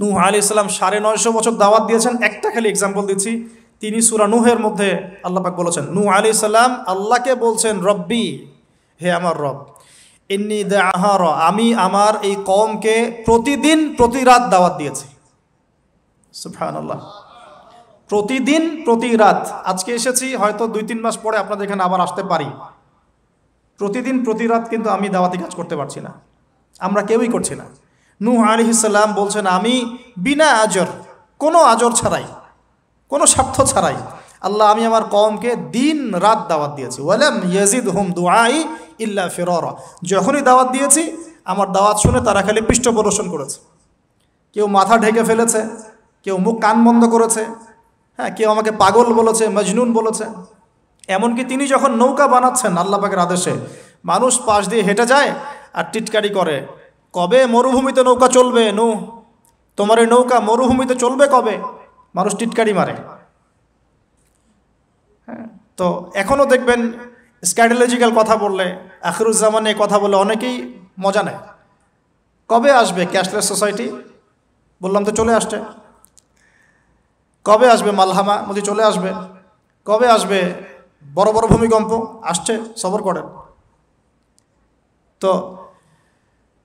নূহ আলাইহিস সালাম 950 বছর দাওয়াত দিয়েছেন। একটা খালি এক্সাম্পল দিচ্ছি, তিনি সূরা নূহের মধ্যে আল্লাহ পাক বলেছেন, নূহ আলাইহিস সালাম আল্লাহকে বলছেন, রব্বি, হে আমার রব, ইন্নী দাআহারা, আমি আমার এই কওমকে প্রতিদিন প্রতি রাত দাওয়াত দিয়েছি। সুবহানাল্লাহ, প্রতিদিন প্রতি রাত। আজকে এসেছি, হয়তো 2-3 মাস পরে আপনাদের এখানে আবার আসতে পারি। প্রতিদিন প্রতি রাত কিন্তু আমি দাওয়াতি কাজ করতে পারছি না, আমরা কেউই করছি না। নূহ আলাইহিস সালাম বলছেন, আমি বিনা আজর, কোনো আজর ছাড়াই, কোনো স্বার্থ ছাড়াই, আল্লাহ, আমি আমার কওমকে দিন রাত দাওয়াত দিয়েছি। ওয়ালাম ইয়াজিদহুম দুআই ইল্লা ফিরারা, যখনই দাওয়াত দিয়েছি আমার দাওয়াত শুনে তারা খালি পৃষ্ঠ প্রদর্শন করেছে। কেউ মাথা ঢেকে ফেলেছে, কেউ মুখ কান বন্ধ করেছে, হ্যাঁ, কেউ আমাকে পাগল বলেছে, মজনুন বলেছে। এমনকি তিনি যখন নৌকা বানাচ্ছেন আল্লাহ পাকের আদেশে, মানুষ পাশ দিয়ে হেঁটে যায় আর টিটকারি করে, কবে মরুভূমিতে নৌকা চলবে নূহ, তোমার এই নৌকা মরুভূমিতে চলবে কবে? মানুষ টিটকারি মারে। হ্যাঁ, তো এখনও দেখবেন স্ক্যাটোলজিক্যাল কথা বললে, আখিরুজ্জামানে কথা বলে অনেকেই মজা নেয়। কবে আসবে ক্যাশলেস সোসাইটি? বললাম তো চলে আসছে। কবে আসবে মালহামা? বলছি চলে আসবে। কবে আসবে বড় বড় ভূমিকম্প? আসছে, সবর করেন। তো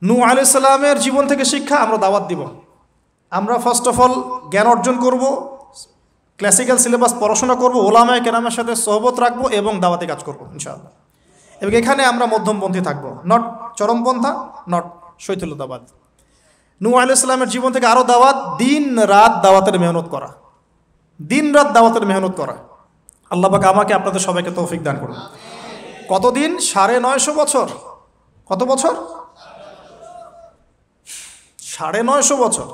নূহ আলাইহিস সালামের জীবন থেকে শিক্ষা আমরা দাওয়াত দিব। আমরা ফার্স্ট অফ অল জ্ঞান অর্জন করব, ক্লাসিক্যাল সিলেবাস পড়াশোনা করব, ওলামায়ে কেরামের সাথে সোহবত রাখবো এবং দাওয়াতি কাজ করব ইনশাআল্লাহ। এবং এখানে আমরা মধ্যমপন্থী থাকবো, নট চরমপন্থা, নট শৈথিল্যতাবাদ। নূহ আলাইহিস সালামের জীবন থেকে আরও দাওয়াত, দিন রাত দাওয়াতের মেহনত করা, দিন রাত দাওয়াতের মেহনত করা। আল্লাহ পাক আমাকে আপনাদের সবাইকে তৌফিক দান করুন। কতদিন? 950 বছর। কত বছর? 950 বছর।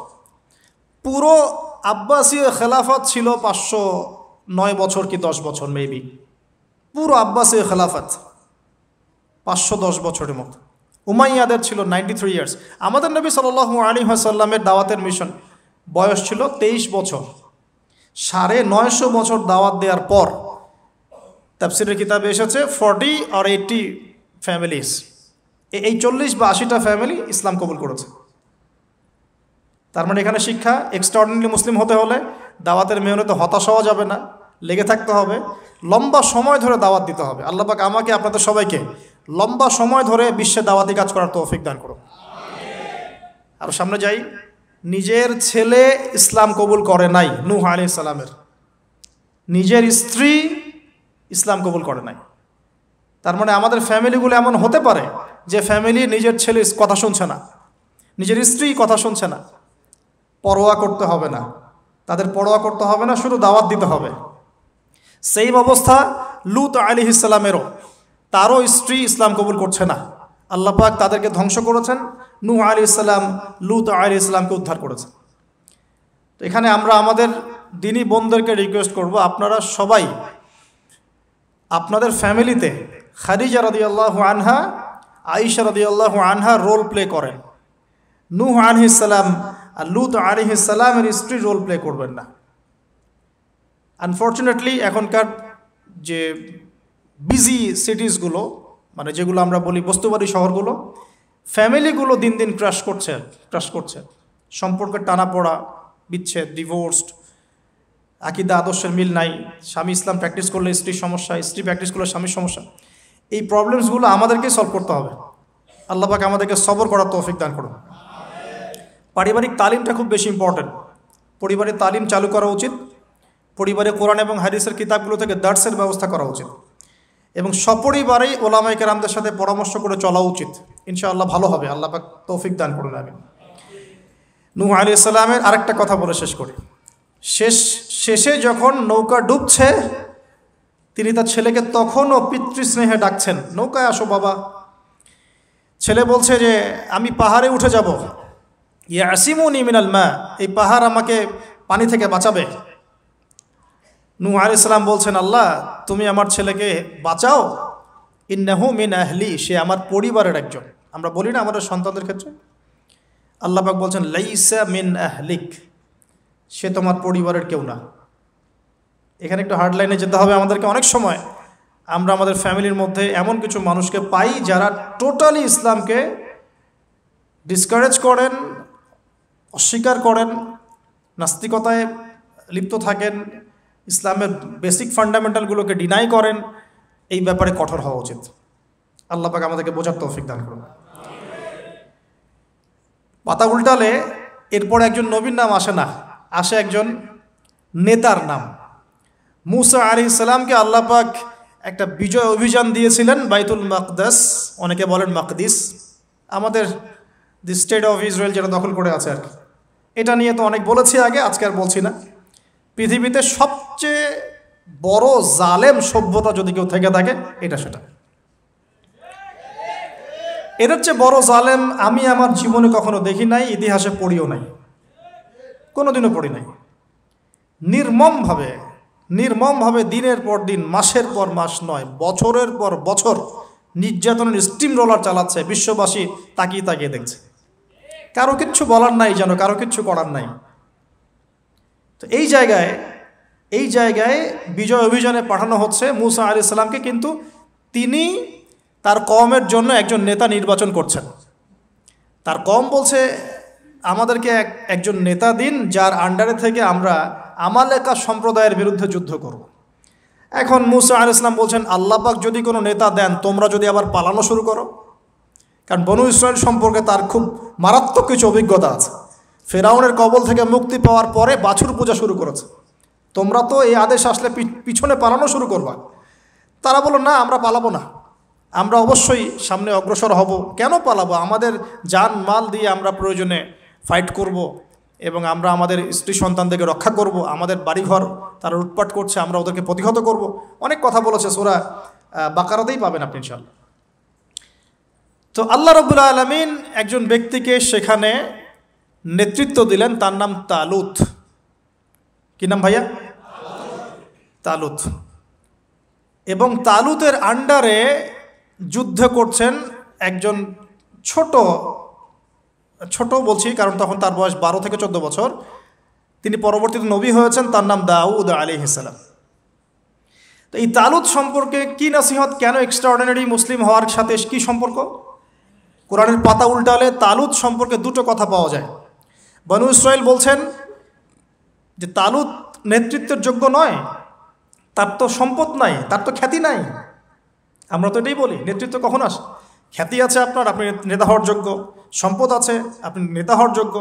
পুরো আব্বাসীয় খেলাফত ছিল 509 বছর কি 10 বছর মেবি। পুরো আব্বাসীয় খেলাফত 510 বছরের মতো। উমাইয়াদের ছিল 93 ইয়ার্স। আমাদের নবী সাল্লাল্লাহু আলাইহি ওয়াসাল্লামের দাওয়াতের মিশন বয়স ছিল 23 বছর। 950 বছর দাওয়াত দেওয়ার পর তাফসীরের কিতাবে এসেছে 40 or 80 ফ্যামিলিজ, এই 40 বা 80টা ফ্যামিলি ইসলাম কবুল করেছে। তার মানে এখানে শিক্ষা, এক্সট্রাঅর্ডিনারি মুসলিম হতে হলে দাওয়াতের মেহনতে হতাশ হওয়া যাবে না, লেগে থাকতে হবে, লম্বা সময় ধরে দাওয়াত দিতে হবে। আল্লাহ পাক আমাকে আপনাদের সবাইকে লম্বা সময় ধরে বিশ্বে দাওয়াতি কাজ করার তৌফিক দান করুন। আর সামনে যাই। নিজের ছেলে ইসলাম কবুল করে নাই নূহ আলাইহিস সালামের, নিজের স্ত্রী ইসলাম কবুল করে নাই। তার মানে আমাদের ফ্যামিলিগুলো এমন হতে পারে যে ফ্যামিলি নিজের ছেলে কথা শুনছে না, নিজের স্ত্রী কথা শুনছে না। পরোয়া করতে হবে না, তাদের পরোয়া করতে হবে না, শুধু দাওয়াত দিতে হবে। সেই অবস্থা লূত আলাইহিস সালামেরও, তারও স্ত্রী ইসলাম কবুল করছে না। আল্লাহ পাক তাদেরকে ধ্বংস করেছেন, নূহ আলাইহিস সালাম লূত আলাইহিস সালামকে উদ্ধার করেছেন। তো এখানে আমরা আমাদের দিনী বোনদেরকে রিকোয়েস্ট করব, আপনারা সবাই আপনাদের ফ্যামিলিতে খাদিজা রাদিয়াল্লাহু আনহা, আয়েশা রাদিয়াল্লাহু আনহা রোল প্লে করেন। নূহ আলাইহিস সালাম আর লূত আলাইহিস সালামের স্ত্রী রোল প্লে করবেন না। আনফর্চুনেটলি এখনকার যে বিজি সিটিসগুলো, মানে যেগুলো আমরা বলি বস্তুবাদী শহরগুলো, ফ্যামিলিগুলো দিন দিন ক্রাশ করছে। সম্পর্কের টানাপোড়া, বিচ্ছেদ, ডিভোর্সড, আকীদা আদর্শের মিল নাই, স্বামী ইসলাম প্র্যাকটিস করলে স্ত্রীর সমস্যা, স্ত্রী প্র্যাকটিস করলে স্বামীর সমস্যা। এই প্রবলেমসগুলো আমাদেরকে সলভ করতে হবে। আল্লাহ পাক আমাদেরকে সবর করার তৌফিক দান করুন। পারিবারিক তালিমটা খুব বেশি ইম্পর্টেন্ট। পরিবারের তালিম চালু করা উচিত। পরিবারে কোরআন এবং হাদিসের কিতাবগুলো থেকে দার্সের ব্যবস্থা করা উচিত এবং সপরিবারেই ওলামায়ে কেরামদের সাথে পরামর্শ করে চলা উচিত। ইনশাআল্লাহ ভালো হবে। আল্লাহ পাক তৌফিক দান করুন, আমিন। নূহ আলাইহিস সালামের আরেকটা কথা বলে শেষ করি। শেষে যখন নৌকা ডুবছে, তিনি তার ছেলেকে তখনও পিতৃস্নেহে ডাকছেন, নৌকায় আসো বাবা। ছেলে বলছে যে আমি পাহাড়ে উঠে যাব, ইয়াসিমুনি মিনাল মা, এই পাহাড় আমাকে পানি থেকে বাঁচাবে। নূহ আলাইহিস সালাম বলছেন, আল্লাহ তুমি আমার ছেলেকে বাঁচাও, ইন্নাহু মিন আহলি, সে আমার পরিবারের একজন। আমরা বলি না আমাদের সন্তানদের ক্ষেত্রে, আল্লাহ পাক বলছেন লাইসা মিন আহলিক, সে তোমার পরিবারের কেউ না। এখানে একটু হার্ড লাইনে যেতে হবে আমাদেরকে। অনেক সময় আমরা আমাদের ফ্যামিলির মধ্যে এমন কিছু মানুষকে পাই যারা টোটালি ইসলামকে ডিসকারেজ করেন, অস্বীকার করেন, নাস্তিকতায় লিপ্ত থাকেন, ইসলামের বেসিক ফান্ডামেন্টালগুলোকে ডিনাই করেন, এই ব্যাপারে কঠোর হওয়া উচিত। আল্লাহ পাক আমাদেরকে বোঝার তৌফিক দান করুন। পাতা উল্টালে এরপর একজন নবীর নাম আসে না, আসে একজন নেতার নাম। মুসা আলাইহিস সালামকে আল্লাহ পাক একটা বিজয় অভিযান দিয়েছিলেন বাইতুল মাকদাস, অনেকে বলেন মাকদিস, আমাদের দি স্টেট অফ ইসরায়েল যেটা দখল করে আছে আর কি। এটা নিয়ে তো অনেক বলেছি আগে, আজকে আর বলছি না। পৃথিবীতে সবচেয়ে বড় জালেম সভ্যতা যদি কেউ থেকে থাকে এটা সেটা। এটার চেয়ে বড় জালেম আমি আমার জীবনে কখনো দেখি নাই, ইতিহাসে পড়িও নাই, কোনোদিনও পড়ি নাই। নির্মমভাবে দিনের পর দিন, মাসের পর মাস নয়, বছরের পর বছর নির্যাতনের স্টিম রোলার চালাচ্ছে, বিশ্ববাসী তাকিয়ে তাকিয়ে দেখছে। কারো কিচ্ছু বলার নাই, যেন কারো কিচ্ছু করার নাই। তো এই জায়গায় বিজয় অভিযানে পাঠানো হচ্ছে মুসা আলাইহিস সালামকে, কিন্তু তিনি তার কওমের জন্য একজন নেতা নির্বাচন করছেন। তার কওম বলছে আমাদেরকে একজন নেতা দিন যার আন্ডারে থেকে আমরা আমালেকা সম্প্রদায়ের বিরুদ্ধে যুদ্ধ করব। এখন মুসা আলাইহিস সালাম বলছেন আল্লাহ পাক যদি কোনো নেতা দেন, তোমরা যদি আবার পালানো শুরু করো, কারণ বনু ইসরায়েল সম্পর্কে তার খুব মারাত্মক কিছু অভিজ্ঞতা আছে। ফেরাউনের কবল থেকে মুক্তি পাওয়ার পরে বাছুর পূজা শুরু করেছে, তোমরা তো এই আদেশ আসলে পিছনে পালানো শুরু করবা। তারা বলল না, আমরা পালাবো না, আমরা অবশ্যই সামনে অগ্রসর হব। কেন পালাবো? আমাদের জান মাল দিয়ে আমরা প্রয়োজনে ফাইট করব এবং আমরা আমাদের স্ত্রী সন্তানদেরকে রক্ষা করব। আমাদের বাড়িঘর তারা লুটপাট করছে, আমরা ওদেরকে প্রতিহত করব। অনেক কথা বলেছে, সূরা বাকারাতেই পাবেন আপনি ইনশাআল্লাহ। তো আল্লাহ রাব্বুল আলামিন একজন ব্যক্তিকে সেখানে নেতৃত্ব দিলেন, তার নাম তালুত। কি নাম ভাইয়া? তালুত। এবং তালুতের আন্ডারে যুদ্ধ করছেন একজন ছোট বলছি কারণ তখন তার বয়স 12 থেকে 14 বছর। তিনি পরবর্তীতে নবী হয়েছেন, তার নাম দাউদ আলাইহিস সালাম। তো এই তালুত সম্পর্কে কি নসিহত, কেন এক্সট্রাঅর্ডিনারি মুসলিম হওয়ার সাথে কি সম্পর্ক? কোরআনের পাতা উল্টালে তালুত সম্পর্কে দুটো কথা পাওয়া যায়। বনু ইসরাইল বলছেন যে তালুত নেতৃত্বের যোগ্য নয়, তার তো সম্পদ নাই, তার তো খ্যাতি নাই। আমরা তো এটাই বলি, নেতৃত্ব কখন আসে? খ্যাতি আছে আপনার, আপনি নেতা হওয়ার যোগ্য, সম্পদ আছে, আপনি নেতা হওয়ার যোগ্য।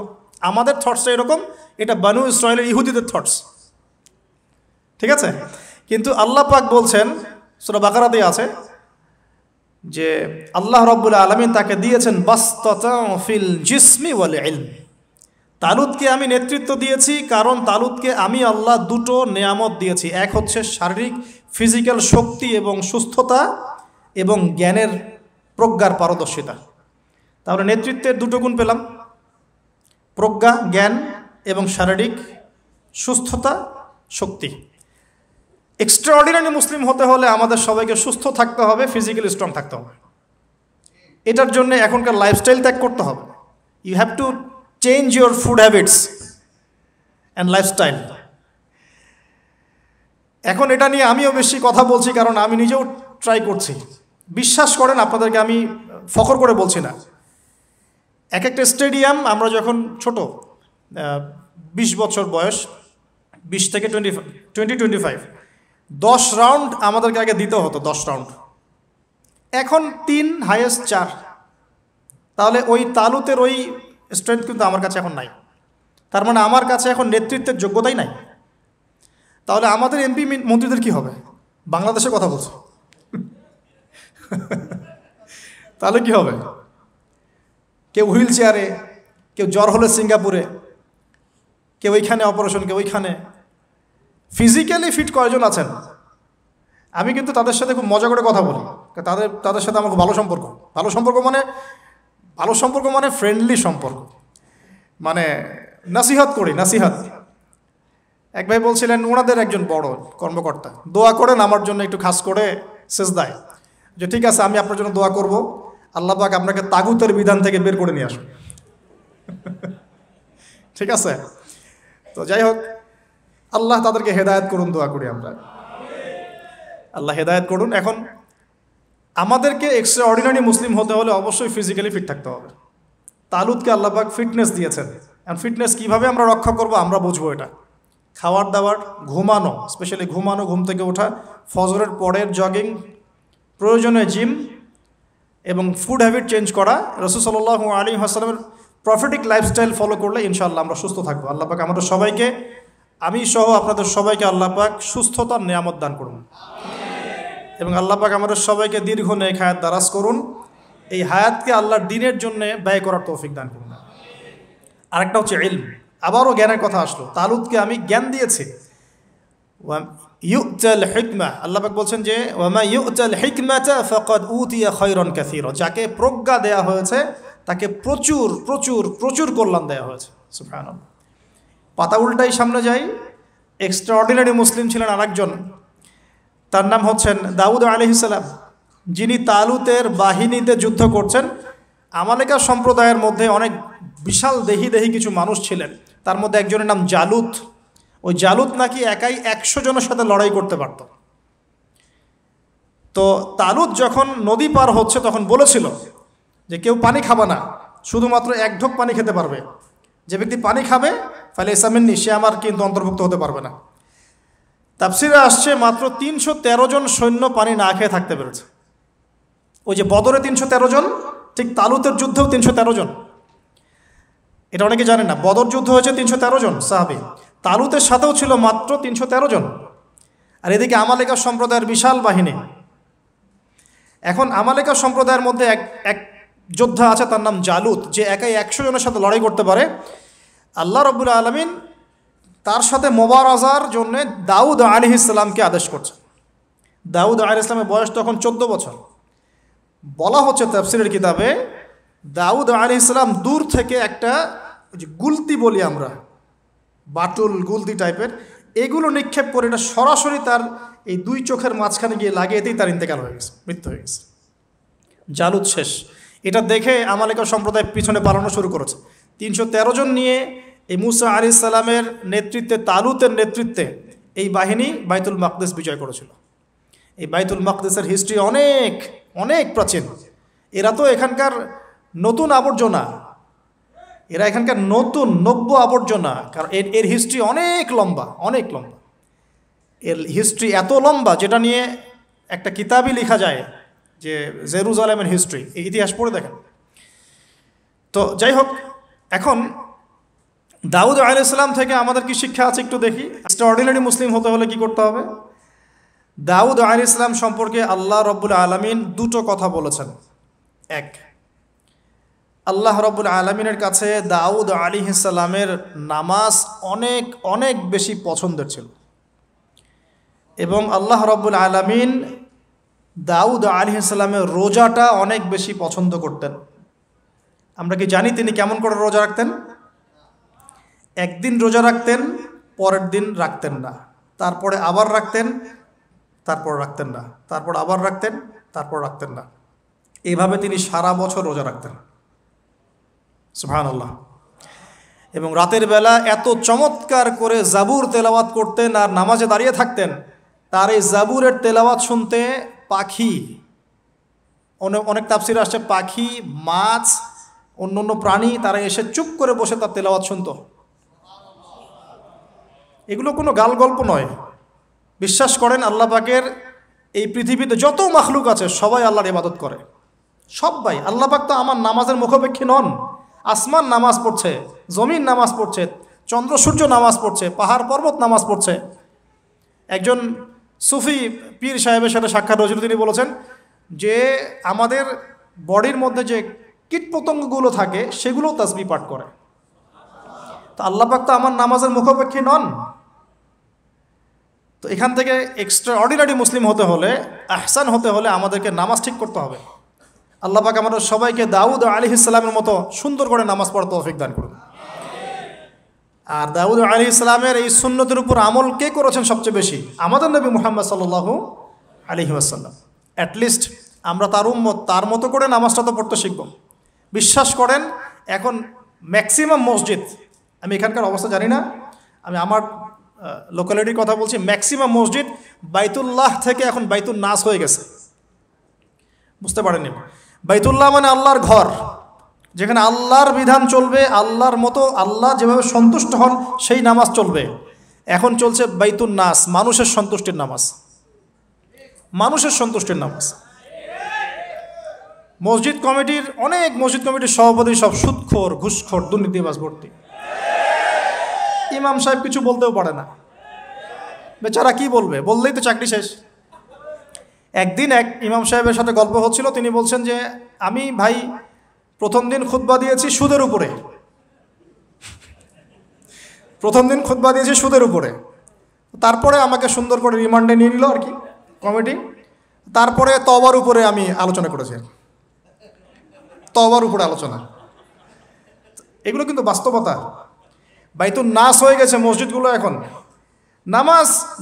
আমাদের থটসটা এরকম, এটা বনু ইসরায়েলের ইহুদিদের থটস, ঠিক আছে? কিন্তু আল্লাহ পাক বলছেন, সূরা বাকারাতে আছে যে আল্লাহ রাব্বুল আলামিন তাকে দিয়েছেন বাসতাতাও ফিল জিসমি ওয়াল ইলম। তালুতকে আমি নেতৃত্ব দিয়েছি কারণ তালুতকে আমি আল্লাহ দুটো নেয়ামত দিয়েছি। এক হচ্ছে শারীরিক ফিজিক্যাল শক্তি এবং সুস্থতা, এবং জ্ঞানের প্রজ্ঞার পারদর্শিতা। তাহলে নেতৃত্বের দুটো গুণ পেলাম, প্রজ্ঞা, জ্ঞান এবং শারীরিক সুস্থতা, শক্তি। এক্সট্রাঅর্ডিনারি মুসলিম হতে হলে আমাদের সবাইকে সুস্থ থাকতে হবে, ফিজিক্যালি স্ট্রং থাকতে হবে। এটার জন্য এখনকার লাইফস্টাইল ত্যাগ করতে হবে। You have to change your food habits and lifestyle. এখন এটা নিয়ে আমিও বেশি কথা বলছি কারণ আমি নিজেও ট্রাই করছি। বিশ্বাস করেন, আপনাদেরকে আমি ফখর করে বলছি না। এক একটা স্টেডিয়াম আমরা যখন ছোট, 20 বছর বয়স, 20 থেকে 25, 10 রাউন্ড আমাদেরকে আগে দিতে হতো, 10 রাউন্ড। এখন 3, হাইয়েস্ট 4। তাহলে ওই তালুতের ওই স্ট্রেংথ কিন্তু আমার কাছে এখন নাই। তার মানে আমার কাছে এখন নেতৃত্বের যোগ্যতাই নাই। তাহলে আমাদের এমপি মন্ত্রীদের কি হবে? বাংলাদেশের কথা বলছে, তাহলে কি হবে? কেউ হুইল চেয়ারে, কেউ জ্বর হলে সিঙ্গাপুরে, কেউ ওইখানে অপারেশন, কেউ ওইখানে। ফিজিক্যালি ফিট কয়জন আছেন? আমি কিন্তু তাদের সাথে খুব মজা করে কথা বলি, তাদের সাথে আমার খুব ভালো সম্পর্ক। ভালো সম্পর্ক মানে ফ্রেন্ডলি সম্পর্ক, মানে নাসিহত করি, নাসিহত। এক ভাই বলছিলেন, ওনাদের একজন বড় কর্মকর্তা, দোয়া করেন আমার জন্য একটু খাস করে সেজদায়, যে ঠিক আছে আমি আপনার জন্য দোয়া করব, আল্লাহ পাক আপনাকে তাগুতের বিধান থেকে বের করে নিয়ে আসুন। ঠিক আছে? তো যাই হোক, আল্লাহ তাদেরকে হেদায়েত করুন, দোয়া করি আমরা, আল্লাহ হেদায়েত করুন। এখন আমাদেরকে এক্সট্রাঅর্ডিনারি মুসলিম হতে হলে অবশ্যই ফিজিক্যালি ফিট থাকতে হবে। তালুতকে আল্লাহ পাক ফিটনেস দিয়েছেন, অ্যান্ড ফিটনেস কীভাবে আমরা রক্ষা করব আমরা বুঝবো এটা। খাওয়ার দাওয়ার, ঘুমানো, স্পেশালি ঘুমানো, ঘুম থেকে ওঠা, ফজরের পরের জগিং, প্রয়োজনে জিম এবং ফুড হ্যাবিট চেঞ্জ করা। রাসূল সাল্লাল্লাহু আলাইহি ওয়াসাল্লামের প্রফেটিক লাইফস্টাইল ফলো করলে ইনশাআল্লাহ আমরা সুস্থ থাকবো। আল্লাহ পাক আমাদের সবাইকে, আমি সহ আপনাদের সবাইকে আল্লাহ পাক সুস্থতার নিয়ামত দান করুন এবং আল্লাহ পাক আমাদের সবাইকে দীর্ঘ নেক হায়াত দারাজ করুন। এই হায়াতকে আল্লাহর দ্বীনের জন্য ব্যয় করার তৌফিক দান করুন। আরেকটা হচ্ছে ইলম, আবারও জ্ঞানের কথা আসলো। তালুতকে আমি জ্ঞান দিয়েছি। ইউতাল হিকমা, আল্লাহ পাক বলছেন যে ওয়ামা ইউতাল হিকমাতা ফাকাদ উতিয়া খায়রান কাসীরা, যাকে প্রজ্ঞা দেয়া হয়েছে তাকে প্রচুর প্রচুর প্রচুর কল্যাণ দেওয়া হয়েছে। সুবহানাল্লাহ। পাতা উল্টাই সামনে যাই, এক্সট্রাঅর্ডিনারি মুসলিম ছিলেন আরেকজন, তার নাম হচ্ছেন দাউদ আলাইহিস সালাম, যিনি তালুতের বাহিনীতে যুদ্ধ করছেন। আমালেকা সম্প্রদায়ের মধ্যে অনেক বিশাল দেহি কিছু মানুষ ছিলেন, তার মধ্যে একজনের নাম জালুত। ওই জালুত নাকি একাই 100 জনের সাথে লড়াই করতে পারত। তো তালুত যখন নদী পার হচ্ছে তখন বলেছিল যে কেউ পানি খাবে না, শুধুমাত্র 1 ঢোক পানি খেতে পারবে। যে ব্যক্তি পানি খাবে ফলে ইসামিননি, সে আমার কিন্তু অন্তর্ভুক্ত হতে পারবে না। তাফসিরে আসছে মাত্র 313 জন সৈন্য পানি না খেয়ে থাকতে পেরেছে। ওই যে বদরে 313 জন, ঠিক তালুতের যুদ্ধেও 313 জন। এটা অনেকে জানেন না, বদর যুদ্ধ হয়েছে 313 জন সাহাবী, তালুতের সাথেও ছিল মাত্র 313 জন। আর এদিকে আমালেকা সম্প্রদায়ের বিশাল বাহিনী। এখন আমালেকা সম্প্রদায়ের মধ্যে এক যোদ্ধা আছে, তার নাম জালুত, যে একাই 100 জনের সাথে লড়াই করতে পারে। আল্লাহ রাব্বুল আলামিন তার সাথে মোবারাজার জন্য দাউদ আলাইহিস সালামকে আদেশ করছেন। দাউদ আলাইহিস সালামের বয়স তখন 14 বছর। বলা হচ্ছে তাফসীরের কিতাবে, দাউদ আলাইহিস সালাম দূর থেকে একটা যে গুলতি বলি আমরা, বাটুল গুলতি টাইপের, এগুলো নিক্ষেপ করে এটা সরাসরি তার এই 2 চোখের মাঝখানে গিয়ে লাগিয়েতেই তার ইন্তেকাল হয়ে গেছে, মৃত্যু হয়ে গেছে। জালুত শেষ। এটা দেখে আমালেকা সম্প্রদায় পিছনে পালানো শুরু করেছে। 313 জন নিয়ে এই মুসা আলাইহিস সালামের নেতৃত্বে, তালুতের নেতৃত্বে এই বাহিনী বাইতুল মাকদিস বিজয় করেছিল। এই বাইতুল মাকদিসের হিস্ট্রি অনেক অনেক প্রাচীন। এরা তো এখানকার নতুন আবর্জনা, এরা এখানকার নতুন নব্য আবর্জনা, কারণ এর হিস্ট্রি অনেক লম্বা, অনেক লম্বা। এর হিস্ট্রি এত লম্বা যেটা নিয়ে একটা কিতাবই লেখা যায়, যে জেরুজালেমের হিস্ট্রি, এই ইতিহাস পড়ে দেখেন। তো যাই হোক, এখন দাউদ আলাইহিস সালাম থেকে আমাদের কি শিক্ষা আছে একটু দেখি। এক্সট্রাঅর্ডিনারি মুসলিম হতে হলে কি করতে হবে? দাউদ আলাইহিস সালাম সম্পর্কে আল্লাহ রব্বুল আলামিন 2টো কথা বলেছেন। এক, আল্লাহ রব্বুল আলামিনের কাছে দাউদ আলাইহিস সালামের নামাজ অনেক অনেক বেশি পছন্দের ছিল এবং আল্লাহ রব্বুল আলামিন দাউদ আলাইহিস সালামের রোজাটা অনেক বেশি পছন্দ করতেন। আমরা কি জানি তিনি কেমন করে রোজা রাখতেন? একদিন রোজা রাখতেন, পরের দিন রাখতেন না, তারপরে আবার রাখতেন, তারপর রাখতেন না, তারপর আবার রাখতেন, তারপর রাখতেন না। এইভাবে তিনি সারা বছর রোজা রাখতেন। সুবহানাল্লাহ। এবং রাতের বেলা এত চমৎকার করে জাবুর তেলাওয়াত করতেন আর নামাজে দাঁড়িয়ে থাকতেন, তার এই জাবুরের তেলাওয়াত শুনতে পাখি, অনেক তাফসিরে আসছে পাখি, মাছ, অন্য অন্য প্রাণী, তারা এসে চুপ করে বসে তার তেলাওয়াত শুনত। এগুলো কোনো গাল গল্প নয়। বিশ্বাস করেন আল্লাহ পাকের এই পৃথিবীতে যত মাখলুক আছে সবাই আল্লাহর ইবাদত করে, সবাই। আল্লাহ পাক তো আমার নামাজের মুখাপেক্ষী নন। আসমান নামাজ পড়ছে, জমিন নামাজ পড়ছে, চন্দ্র সূর্য নামাজ পড়ছে, পাহাড় পর্বত নামাজ পড়ছে। একজন সুফি পীর সাহেবের সাথে সাক্ষাৎ হয়েছিল, তিনি বলেছেন যে আমাদের বডির মধ্যে যে কীটপতঙ্গগুলো থাকে সেগুলোও তাসবিহ পাঠ করে। তো আল্লাহ পাক তো আমার নামাজের মুখাপেক্ষী নন। তো এখান থেকে এক্সট্রা অর্ডিনারি মুসলিম হতে হলে, আহসান হতে হলে আমাদেরকে নামাজ ঠিক করতে হবে। আল্লাহ পাক আমাদের সবাইকে দাউদ আলাইহিস সালামের মতো সুন্দর করে নামাজ পড়ার তৌফিক দান করুন। আর দাউদ আলাইহিস সালামের এই সুন্নতের উপর আমল কে করেছেন সবচেয়ে বেশি? আমাদের নবী মুহাম্মদ সাল্লাল্লাহু আলাইহি ওয়াসাল্লাম। অ্যাটলিস্ট আমরা তার উম্মত, তার মতো করে নামাজটা তো পড়তে শিখব। বিশ্বাস করেন এখন ম্যাক্সিমাম মসজিদ, আমি এখানকার অবস্থা জানি না, আমি আমার লোকালিটির কথা বলছি, ম্যাক্সিমাম মসজিদ বাইতুল্লাহ থেকে এখন বাইতুল নাস হয়ে গেছে। বুঝতে পারেননি? বাইতুল্লাহ মানে আল্লাহর ঘর, যেখানে আল্লাহর বিধান চলবে, আল্লাহর মতো আল্লাহ যেভাবে সন্তুষ্ট হন সেই নামাজ চলবে। এখন চলছে বাইতুন নাস, মানুষের সন্তুষ্টির নামাজ, মানুষের সন্তুষ্টির নামাজ। মসজিদ কমিটির অনেক মসজিদ কমিটির সভাপতি সব সুদখোর, ঘুষখোর, দুর্নীতিবাজ ভর্তি। ইমাম সাহেব কিছু বলতেও পারে না, বেচারা কি বলবে, বললেই তো চাকরি শেষ। একদিন এক ইমাম সাহেবের সাথে গল্প হচ্ছিল, তিনি বলছেন যে আমি ভাই প্রথম দিন খুতবা দিয়েছি সুদের উপরে, প্রথম দিন খুতবা দিয়েছি সুদের উপরে, তারপরে আমাকে সুন্দর করে রিমান্ডে নিয়ে নিল আর কি কমিটি, তারপরে তওবার উপরে আমি আলোচনা করেছি, তওবার উপরে আলোচনা। এগুলো কিন্তু বাস্তবতা। বাইতুন নাস হয়ে গেছে মসজিদগুলো এখন।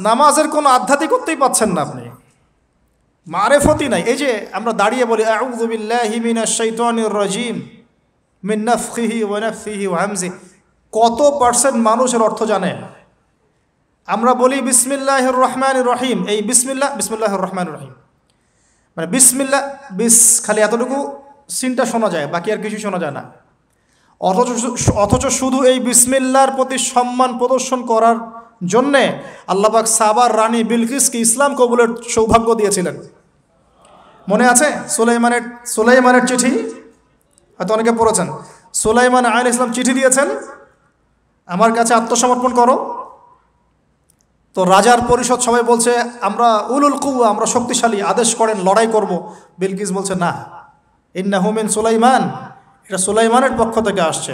নামাজের কোনো আধ্যাত্মিকতাই পাচ্ছেন না আপনি, মারেফতি নাই। এই যে আমরা দাঁড়িয়ে বলি আউযু বিল্লাহি মিনাশ শাইতানির রাজিম মিন নাফখিহি ওয়া নাফসিহি ওয়া হামজিহি, কত পার্সেন্ট মানুষের অর্থ জানে? আমরা বলি বিসমিল্লাহির রহমানির রহিম, এই বিসমিল্লাহির রহমানির রহিম মানে বিসমিল্লাহ, খালি এতটুকু সিনটা শোনা যায়, বাকি আর কিছু শোনা যায় না। অথচ শুধু এই বিসমিল্লাহর প্রতি সম্মান প্রদর্শন করার জন্যে আল্লাহ পাক সাবার রানী বিলকিসকে ইসলাম কবুলের সৌভাগ্য দিয়েছিলেন। মনে আছে সুলাইমানের চিঠি, হয়তো অনেকে পড়েছেন। সুলাইমান আলাইহিস সালাম চিঠি দিয়েছেন, আমার কাছে আত্মসমর্পণ করো। তো রাজার পরিষদ সবাই বলছে আমরা উলুল কুওয়া, আমরা শক্তিশালী, আদেশ করেন লড়াই করব। বিলকিস বলছে না, ইন্নাহু মিন সুলাইমান, এটা সুলাইমানের পক্ষ থেকে আসছে।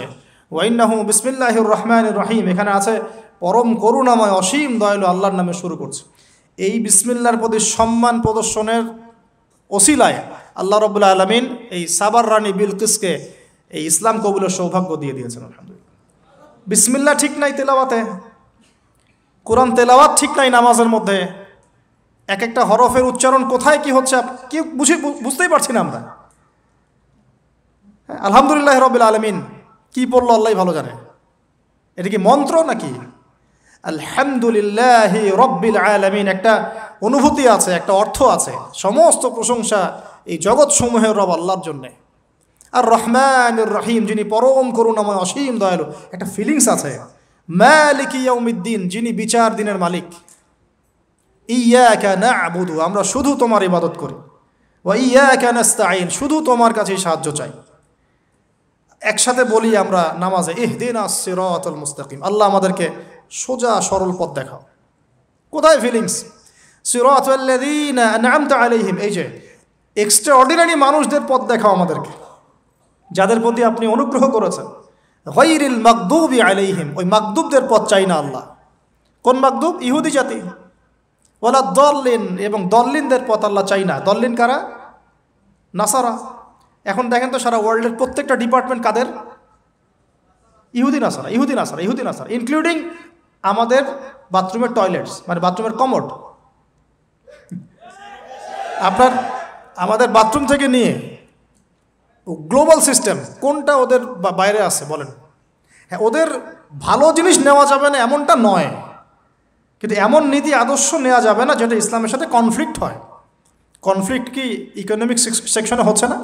ওয়া ইন্নাহু বিসমিল্লাহির রহমানির রহিম, এখানে আছে পরম করুণাময় অসীম দয়ালু আল্লাহর নামে শুরু করছে। এই বিসমিল্লাহর প্রতি সম্মান প্রদর্শনের ওসিলায় আল্লাহ রাব্বুল আলামিন এই সাবার রানী বিলকিসকে এই ইসলাম কবুলের সৌভাগ্য দিয়ে দিয়েছেন। আলহামদুলিল্লাহ। বিসমিল্লাহ ঠিক নাই তেলাওয়াতে, কোরআন তেলাওয়াত ঠিক নাই নামাজের মধ্যে, এক একটা হরফের উচ্চারণ কোথায় কি হচ্ছে কি বুঝতেই পারছি না আমরা। আলহামদুলিল্লাহ রাব্বিল আলামিন কি পড়লো আল্লাহ ভালো জানে। এটা কি মন্ত্র নাকি? আলহামদুলিল্লাহি রাব্বিল আলামিন একটা অনুভূতি আছে, একটা অর্থ আছে। সমস্ত প্রশংসা এই জগৎ সমূহের রব আল্লাহর জন্যে। আর রহমানির রহিম, যিনি পরম করুণাময় অসীম দয়ালু, একটা ফিলিংস আছে। মালিকি ইয়াউমিদ্দিন, যিনি বিচার দিনের মালিক। ইয়াকা না'বুদু, আমরা শুধু তোমার ইবাদত করি। ওয়া ইয়াকা নাস্তাঈন, শুধু তোমার কাছেই সাহায্য চাই। একসাথে বলি আমরা নামাজে ইহদিনাস সিরাতাল মুস্তাকিম, আল্লাহ আমাদেরকে সোজা সরল পথ দেখাও। কোথায় ফিলিংস? সিরাতাল্লাযীনা আন'আমতা আলাইহিম, এই যে এক্সট্রাঅর্ডিনারি মানুষদের পথ দেখাও আমাদেরকে, যাদের প্রতি আপনি অনুগ্রহ করেছেন। গায়রিল মাগদুবি আলাইহিম, ওই মাগদুবদের পথ চাই না আল্লাহ। কোন মাগদুব? ইহুদি জাতি। ওয়ালা দল্লিন, এবং দল্লিনদের পথ আল্লাহ চাই না। দল্লিন কারা? নাসারা। এখন দেখেন তো সারা ওয়ার্ল্ডের প্রত্যেকটা ডিপার্টমেন্ট কাদের? ইহুদি নাসারা, ইহুদি নাসারা, ইহুদি নাসারা, ইনক্লুডিং আমাদের বাথরুমের টয়লেটস, মানে বাথরুমের কমোড। আপনার আমাদের বাথরুম থেকে নিয়ে গ্লোবাল সিস্টেম কোনটা ওদের বাইরে আছে বলেন? হ্যাঁ, ওদের ভালো জিনিস নেওয়া যাবে না এমনটা নয়, কিন্তু এমন নীতি আদর্শ নেওয়া যাবে না যেটা ইসলামের সাথে কনফ্লিক্ট হয়। কনফ্লিক্ট কি ইকোনমিক সেকশনে হচ্ছে না?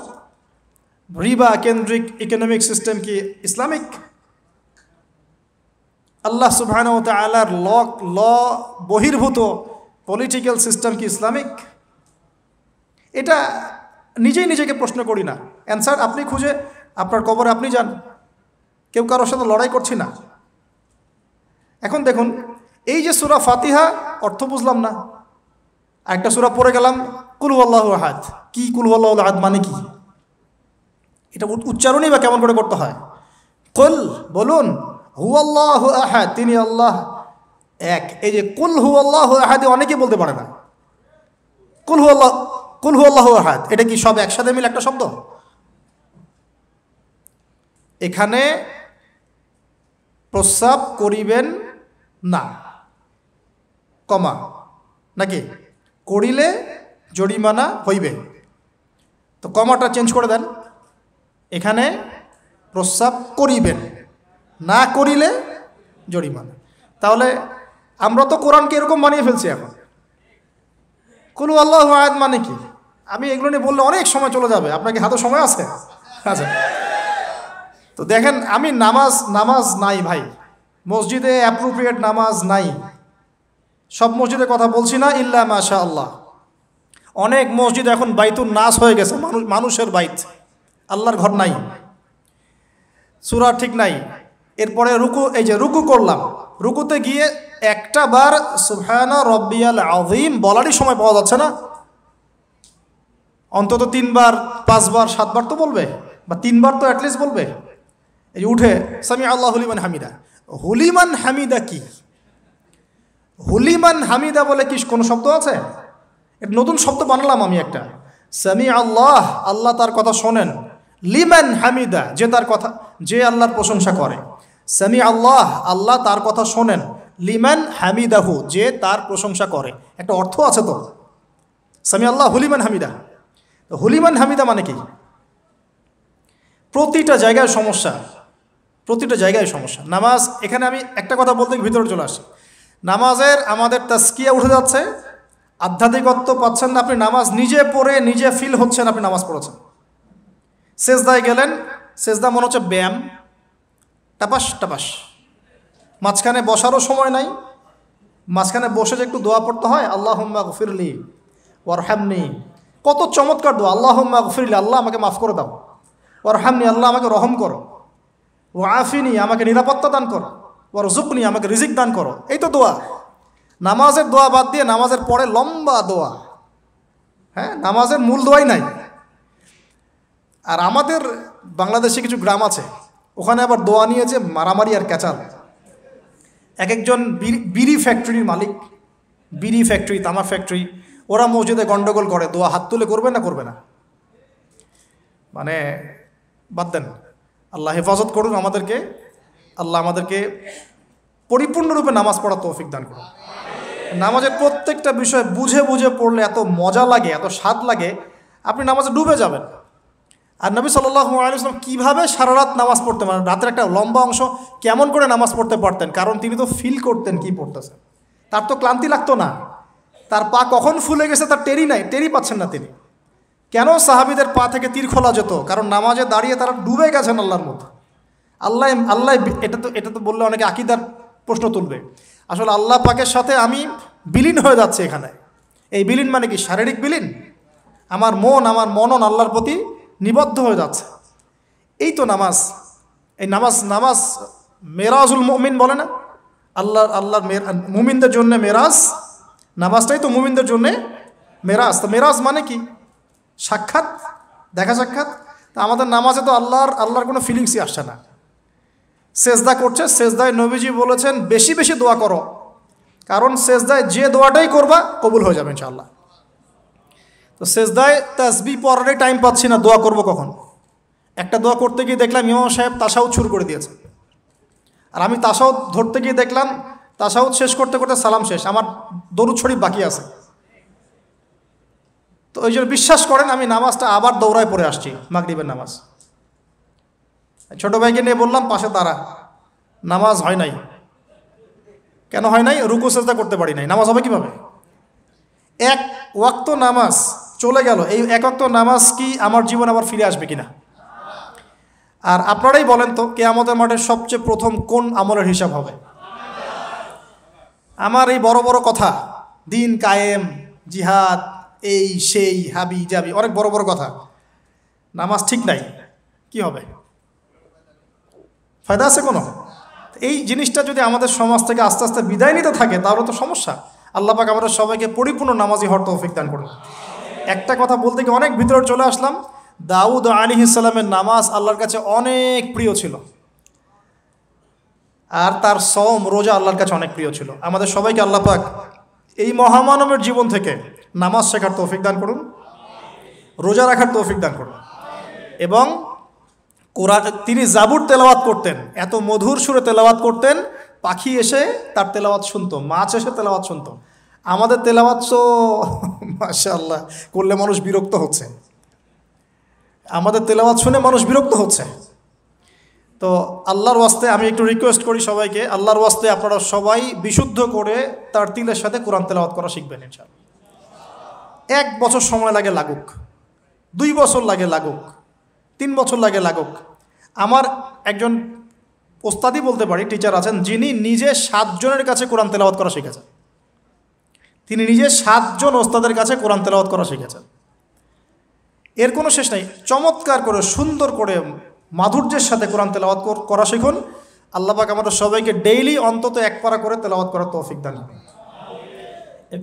রিবা কেন্দ্রিক ইকোনমিক সিস্টেম কি ইসলামিক? আল্লাহ সুবহানাহু ওয়া তাআলার ল বহির্ভূত পলিটিক্যাল সিস্টেম কি ইসলামিক? এটা নিজেই নিজেকে প্রশ্ন করি না, অ্যান্সার আপনি খুঁজে আপনার কবরে আপনি যান। কেউ কারোর সাথে লড়াই করছি না। এখন দেখুন, এই যে সূরা ফাতিহা অর্থ বুঝলাম না, একটা সূরা পড়ে গেলাম কুল হুয়াল্লাহু আহাদ। কি কুল হুয়াল্লাহু আহাদ মানে কি? এটা উচ্চারণই বা কেমন করে করতে হয়? কুল, বলুন, হুয়াল্লাহু আহাদ, তিনি আল্লাহ এক। এই যে কুল হুয়াল্লাহু আহাদ অনেকেই বলতে পারে না। কুল হুয়াল্লাহু আহাদ, এটা কি সব একসাথে মিলে একটা শব্দ? এখানে প্রস্রাব করিবেন না, কমা, নাকি করিলে জরিমানা হইবে, তো কমাটা চেঞ্জ করে দেন। এখানে প্রস্রাব করিবেন, না করিলে জরিমানা। তাহলে আমরা তো কোরআনকে এরকম বানিয়ে ফেলছি এখন। কুল হুয়াল্লাহু আহাদ মানে কি? আমি এগুলো নিয়ে বললে অনেক সময় চলে যাবে। আপনার কি হাতে সময় আছে? আচ্ছা, তো দেখেন, আমি নামাজ নাই ভাই, মসজিদে অ্যাপ্রোপ্রিয়েট নামাজ নাই। সব মসজিদের কথা বলছি না, ইল্লা মাশা আল্লাহ। অনেক মসজিদ এখন বাইতুন নাস হয়ে গেছে, মানুষের বাইত, আল্লাহর ঘর নাই, সূরা ঠিক নাই। এরপরে রুকু, এই যে রুকু করলাম, রুকুতে গিয়ে একটা বার সুবহানা রব্বিয়াল আযীম বলারই সময় পাওয়া যাচ্ছে না। অন্তত 3 বার 5 বার 7 বার তো বলবে, বা 3 বার তো অ্যাটলিস্ট বলবে। এই যে উঠে সামি আল্লাহু লিমান হামিদা, হুলিমান হামিদা কি? হুলিমান হামিদা বলে কি কোনো শব্দ আছে? এটা নতুন শব্দ বানালাম আমি একটা। সামি আল্লাহ, আল্লাহ তার কথা শোনেন। লিমান হামিদা, যে তার কথা, যে আল্লাহর প্রশংসা করে। সামি আল্লাহ, আল্লাহ তার কথা শোনেন। লিমান হামিদাহু, যে তার প্রশংসা করে। একটা অর্থ আছে তো, সামি আল্লাহ হুলিমান হামিদা। তো হুলিমান হামিদা মানে কি? প্রতিটা জায়গায় সমস্যা, প্রতিটা জায়গায় সমস্যা। নামাজ, এখানে আমি একটা কথা বলতে ভিতরে চলে আসি। নামাজের আমাদের তাসকিয়া উঠে যাচ্ছে, আধ্যাত্মিকত্ব পাচ্ছেন না। আপনি নামাজ নিজে পড়ে নিজে ফিল হচ্ছেন আপনি নামাজ পড়েছেন। সেজদায় গেলেন, সেজদা মনে হচ্ছে ব্যায়াম, টাপাস টাপাস। মাঝখানে বসারও সময় নাই, মাঝখানে বসে যে একটু দোয়া পড়তে হয়, আল্লাহুম্মা গফিরলি ওয়ারহামনি, কত চমৎকার দোয়া। আল্লাহুম্মা গফিরলি, আল্লাহ আমাকে মাফ করে দাও। ওয়ারহামনি, আল্লাহ আমাকে রহম করো। ওয়াফিনি, আমাকে নিরাপত্তা দান করো। ওয়ারজুকনি, আমাকে রিজিক দান করো। এই তো দোয়া। নামাজের দোয়া বাদ দিয়ে নামাজের পরে লম্বা দোয়া, হ্যাঁ, নামাজের মূল দোয়াই নাই। আর আমাদের বাংলাদেশে কিছু গ্রাম আছে, ওখানে আবার দোয়া নিয়েছে মারামারি আর ক্যাচাল। এক একজন বিড়ি ফ্যাক্টরির মালিক, বিড়ি ফ্যাক্টরি, তামাক ফ্যাক্টরি, ওরা মসজিদে গন্ডগোল করে, দোয়া হাত তুলে করবে না করবে না, মানে বাদ দেন। আল্লাহ হেফাজত করুন আমাদেরকে, আল্লাহ আমাদেরকে পরিপূর্ণরূপে নামাজ পড়া তৌফিক দান করুন। নামাজের প্রত্যেকটা বিষয় বুঝে বুঝে পড়লে এত মজা লাগে, এত স্বাদ লাগে, আপনি নামাজে ডুবে যাবেন। আর নবী সাল্লাল্লাহু আলাইহি ওয়াসাল্লাম কীভাবে সারা রাত নামাজ পড়তে, মানে রাতের একটা লম্বা অংশ কেমন করে নামাজ পড়তে পারতেন? কারণ তিনি তো ফিল করতেন কি পড়তেছেন, তার তো ক্লান্তি লাগতো না। তার পা কখন ফুলে গেছে তার টেরি পাচ্ছেন না তিনি। কেন সাহাবীদের পা থেকে তীর খোলা যেত? কারণ নামাজে দাঁড়িয়ে তারা ডুবে গেছেন আল্লাহর মধ্যে। আল্লাহ, এটা তো বললে অনেকে আকীদার প্রশ্ন তুলবে। আসলে আল্লাহ পাকের সাথে আমি বিলীন হয়ে যাচ্ছে এখানে। এই বিলীন মানে কি? শারীরিক বিলীন। আমার মনন আল্লাহর প্রতি নিবদ্ধ হয়ে যাচ্ছে। এই তো নামাজ। এই নামাজ মেরাজুল মুমিন বলে না, আল্লাহর মুমিনদের জন্য মেরাজ। নামাজটাই তো মুমিনদের জন্য মেরাজ। তো মেরাজ মানে কি? সাক্ষাৎ, দেখা সাক্ষাৎ। তা আমাদের নামাজে তো আল্লাহর কোনো ফিলিংসই আসছে না। সেজদা করছে, সেজদায় নবীজি বলেছেন বেশি বেশি দোয়া করো, কারণ সেজদায় যে দোয়াটাই করবা কবুল হয়ে যাবে ইনশাআল্লাহ। তো সেজদায় তাসবিহ পড়ারই টাইম পাচ্ছি না, দোয়া করব কখন? একটা দোয়া করতে গিয়ে দেখলাম ইমাম সাহেব তাশাহুদ শুরু করে দিয়েছে, আর আমি তাশাহুদ ধরতে গিয়ে দেখলাম তাশাহুদ শেষ করতে করতে সালাম শেষ, আমার দরুদ শরীফ বাকি আছে। তো ওই জন্য বিশ্বাস করেন আমি নামাজটা আবার দৌড়ায় পড়ে আসছি, মাগরিবের নামাজ। ছোটো ভাইকে নিয়ে বললাম পাশে দাঁড়া, নামাজ হয় নাই। কেন হয় নাই? রুকু সেজদা করতে পারি নাই। নামাজ হবে কীভাবে? এক ওয়াক্ত নামাজ চলে গেল। এই এক ওয়াক্ত নামাজ কি আমার জীবন আবার ফিরে আসবে কিনা? আর আপনারাই বলেন তো, কিয়ামতের মাঠে সবচেয়ে প্রথম কোন আমলের হিসাব হবে? আমার এই বড় বড় কথা, দিন কায়েম, জিহাদ, এই সেই, হাবি জাবি, অনেক বড় বড় কথা, নামাজ ঠিক নাই, কি হবে? ফায়দা আছে কোনো? এই জিনিসটা যদি আমাদের সমাজ থেকে আস্তে আস্তে বিদায় নিতে থাকে তাহলে তো সমস্যা। আল্লাহ পাক আমাদের সবাইকে পরিপূর্ণ নামাজি হওয়ার তৌফিক দান করুন। একটা কথা বলতে গিয়ে অনেক ভিতরে চলে আসলাম। দাউদ আলাইহিস সালামের নামাজ আল্লাহর কাছে অনেক প্রিয় ছিল, আর তার সওম রোজা আল্লাহর কাছে অনেক প্রিয় ছিল। আমাদের সবাইকে আল্লাহ পাক এই মহামানবের জীবন থেকে নামাজ শেখার তৌফিক দান করুন, রোজা রাখার তৌফিক দান করুন। এবং কোরআন, তিনি জাবুর তেলাওয়াত করতেন, এত মধুর সুরে তেলাওয়াত করতেন, পাখি এসে তার তেলাওয়াত শুনতো, মাছ এসে তেলাওয়াত শুনতো। আমাদের তেলাওয়াত তো মাশাআল্লাহ করলে মানুষ বিরক্ত হচ্ছে, আমাদের তেলাওয়াত শুনে মানুষ বিরক্ত হচ্ছে। তো আল্লাহর ওয়াস্তে আমি একটু রিকোয়েস্ট করি সবাইকে, আল্লাহর ওয়াস্তে আপনারা সবাই বিশুদ্ধ করে তার তিলের সাথে কোরআন তেলাওয়াত করা শিখবেন ইনশাআল্লাহ। 1 বছর সময় লাগে লাগুক, 2 বছর লাগে লাগুক, 3 বছর লাগে লাগুক, আমার একজন ওস্তাদি বলতে পারি, টিচার আছেন, যিনি নিজে 7 জনের কাছে কোরআন তেলাওয়াত করা শিখেছেন। তিনি নিজে 7 জন ওস্তাদের কাছে কোরআন তেলাওয়াত করা শিখেছেন। এর কোনো শেষ নাই। চমৎকার করে, সুন্দর করে, মাধুর্যের সাথে কোরআন তেলাওয়াত করা শিখুন। আল্লাহ পাক আমাদের সবাইকে ডেইলি অন্তত 1 পারা করে তেলাওয়াত করার তৌফিক দান করুন।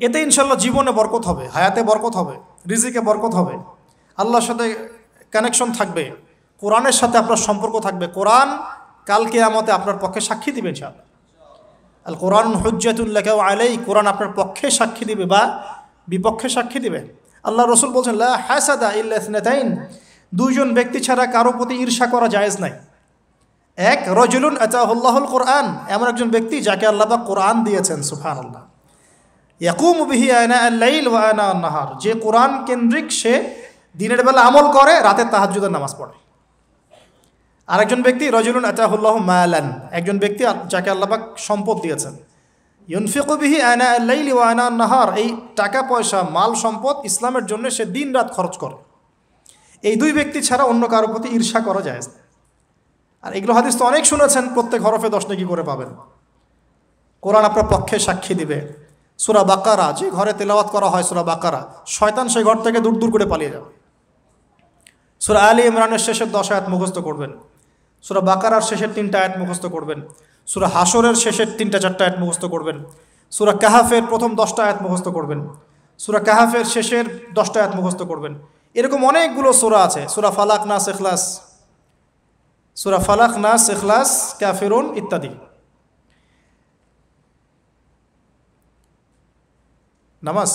এতে ইনশাল্লাহ জীবনে বরকত হবে, হায়াতে বরকত হবে, রিজিকে বরকত হবে, আল্লাহর সাথে কানেকশন থাকবে, কোরআনের সাথে আপনার সম্পর্ক থাকবে। কোরআন কাল কিয়ামতে আপনার পক্ষে সাক্ষী দিবে ইনশাআল্লাহ। আল কোরআন হুজ্জাতুল লাকা ওয়া আলাই, কোরআন আপনার পক্ষে সাক্ষী দিবে বা বিপক্ষে সাক্ষী দিবে। আল্লাহ রসুল বলছেন লা হাসাদা ইল্লা ইসনাতাইন, 2 জন ব্যক্তি ছাড়া কারো প্রতি ঈর্ষা করা জায়েজ নাই। এক, রাজুলুন আতাহুল্লাহুল কোরআন, এমন একজন ব্যক্তি যাকে আল্লাহ পাক কোরআন দিয়েছেন, সুবহানাল্লাহ। ইয়াকুমু বিহি আনা আল-লাইল ওয়া আনা আন-নাহার, যে কোরআন কেন্দ্রিক, সে দিনের বেলা আমল করে, রাতে তাহাজ্জুদের নামাজ পড়ে। আরেকজন ব্যক্তি রাজুলুন আতাহুল্লাহু মালান, একজন ব্যক্তি যাকে আল্লাহ পাক সম্পদ দিয়েছেন, ইউনফিকু বিহি আনা আল-লাইল ওয়া আনা আন-নাহার, এই টাকা পয়সা, মাল সম্পদ ইসলামের জন্য সে দিন রাত খরচ করে। এই 2 ব্যক্তি ছাড়া অন্য কারোর প্রতি ঈর্ষা করা যায় না। আর এগুলো হাদিস তো অনেক শুনেছেন, প্রত্যেক হরফে 10 নেকি করে পাবেন। কোরআন আপনার পক্ষে সাক্ষী দিবে। সূরা বাকারা, যে ঘরে তেলাওয়াত করা হয় সূরা বাকারা, শয়তান সেই ঘর থেকে দূর দূর করে পালিয়ে যাবে। সূরা আলী ইমরানের শেষের 10 আয়াত মুখস্থ করবেন, সূরা বাকারার শেষের 3টা আয়াত মুখস্থ করবেন, সূরা হাশরের শেষের 3টা-4টা আয়াত মুখস্থ করবেন, সূরা কাহাফের প্রথম 10টা আয়াত মুখস্থ করবেন, সূরা কাহাফের শেষের 10টা আয়াত মুখস্থ করবেন। এরকম অনেকগুলো সূরা আছে, সূরা ফালাক, নাস, ইখলাস, সূরা ফালাক, নাস, ইখলাস, কাফিরুন ইত্যাদি। নামাজ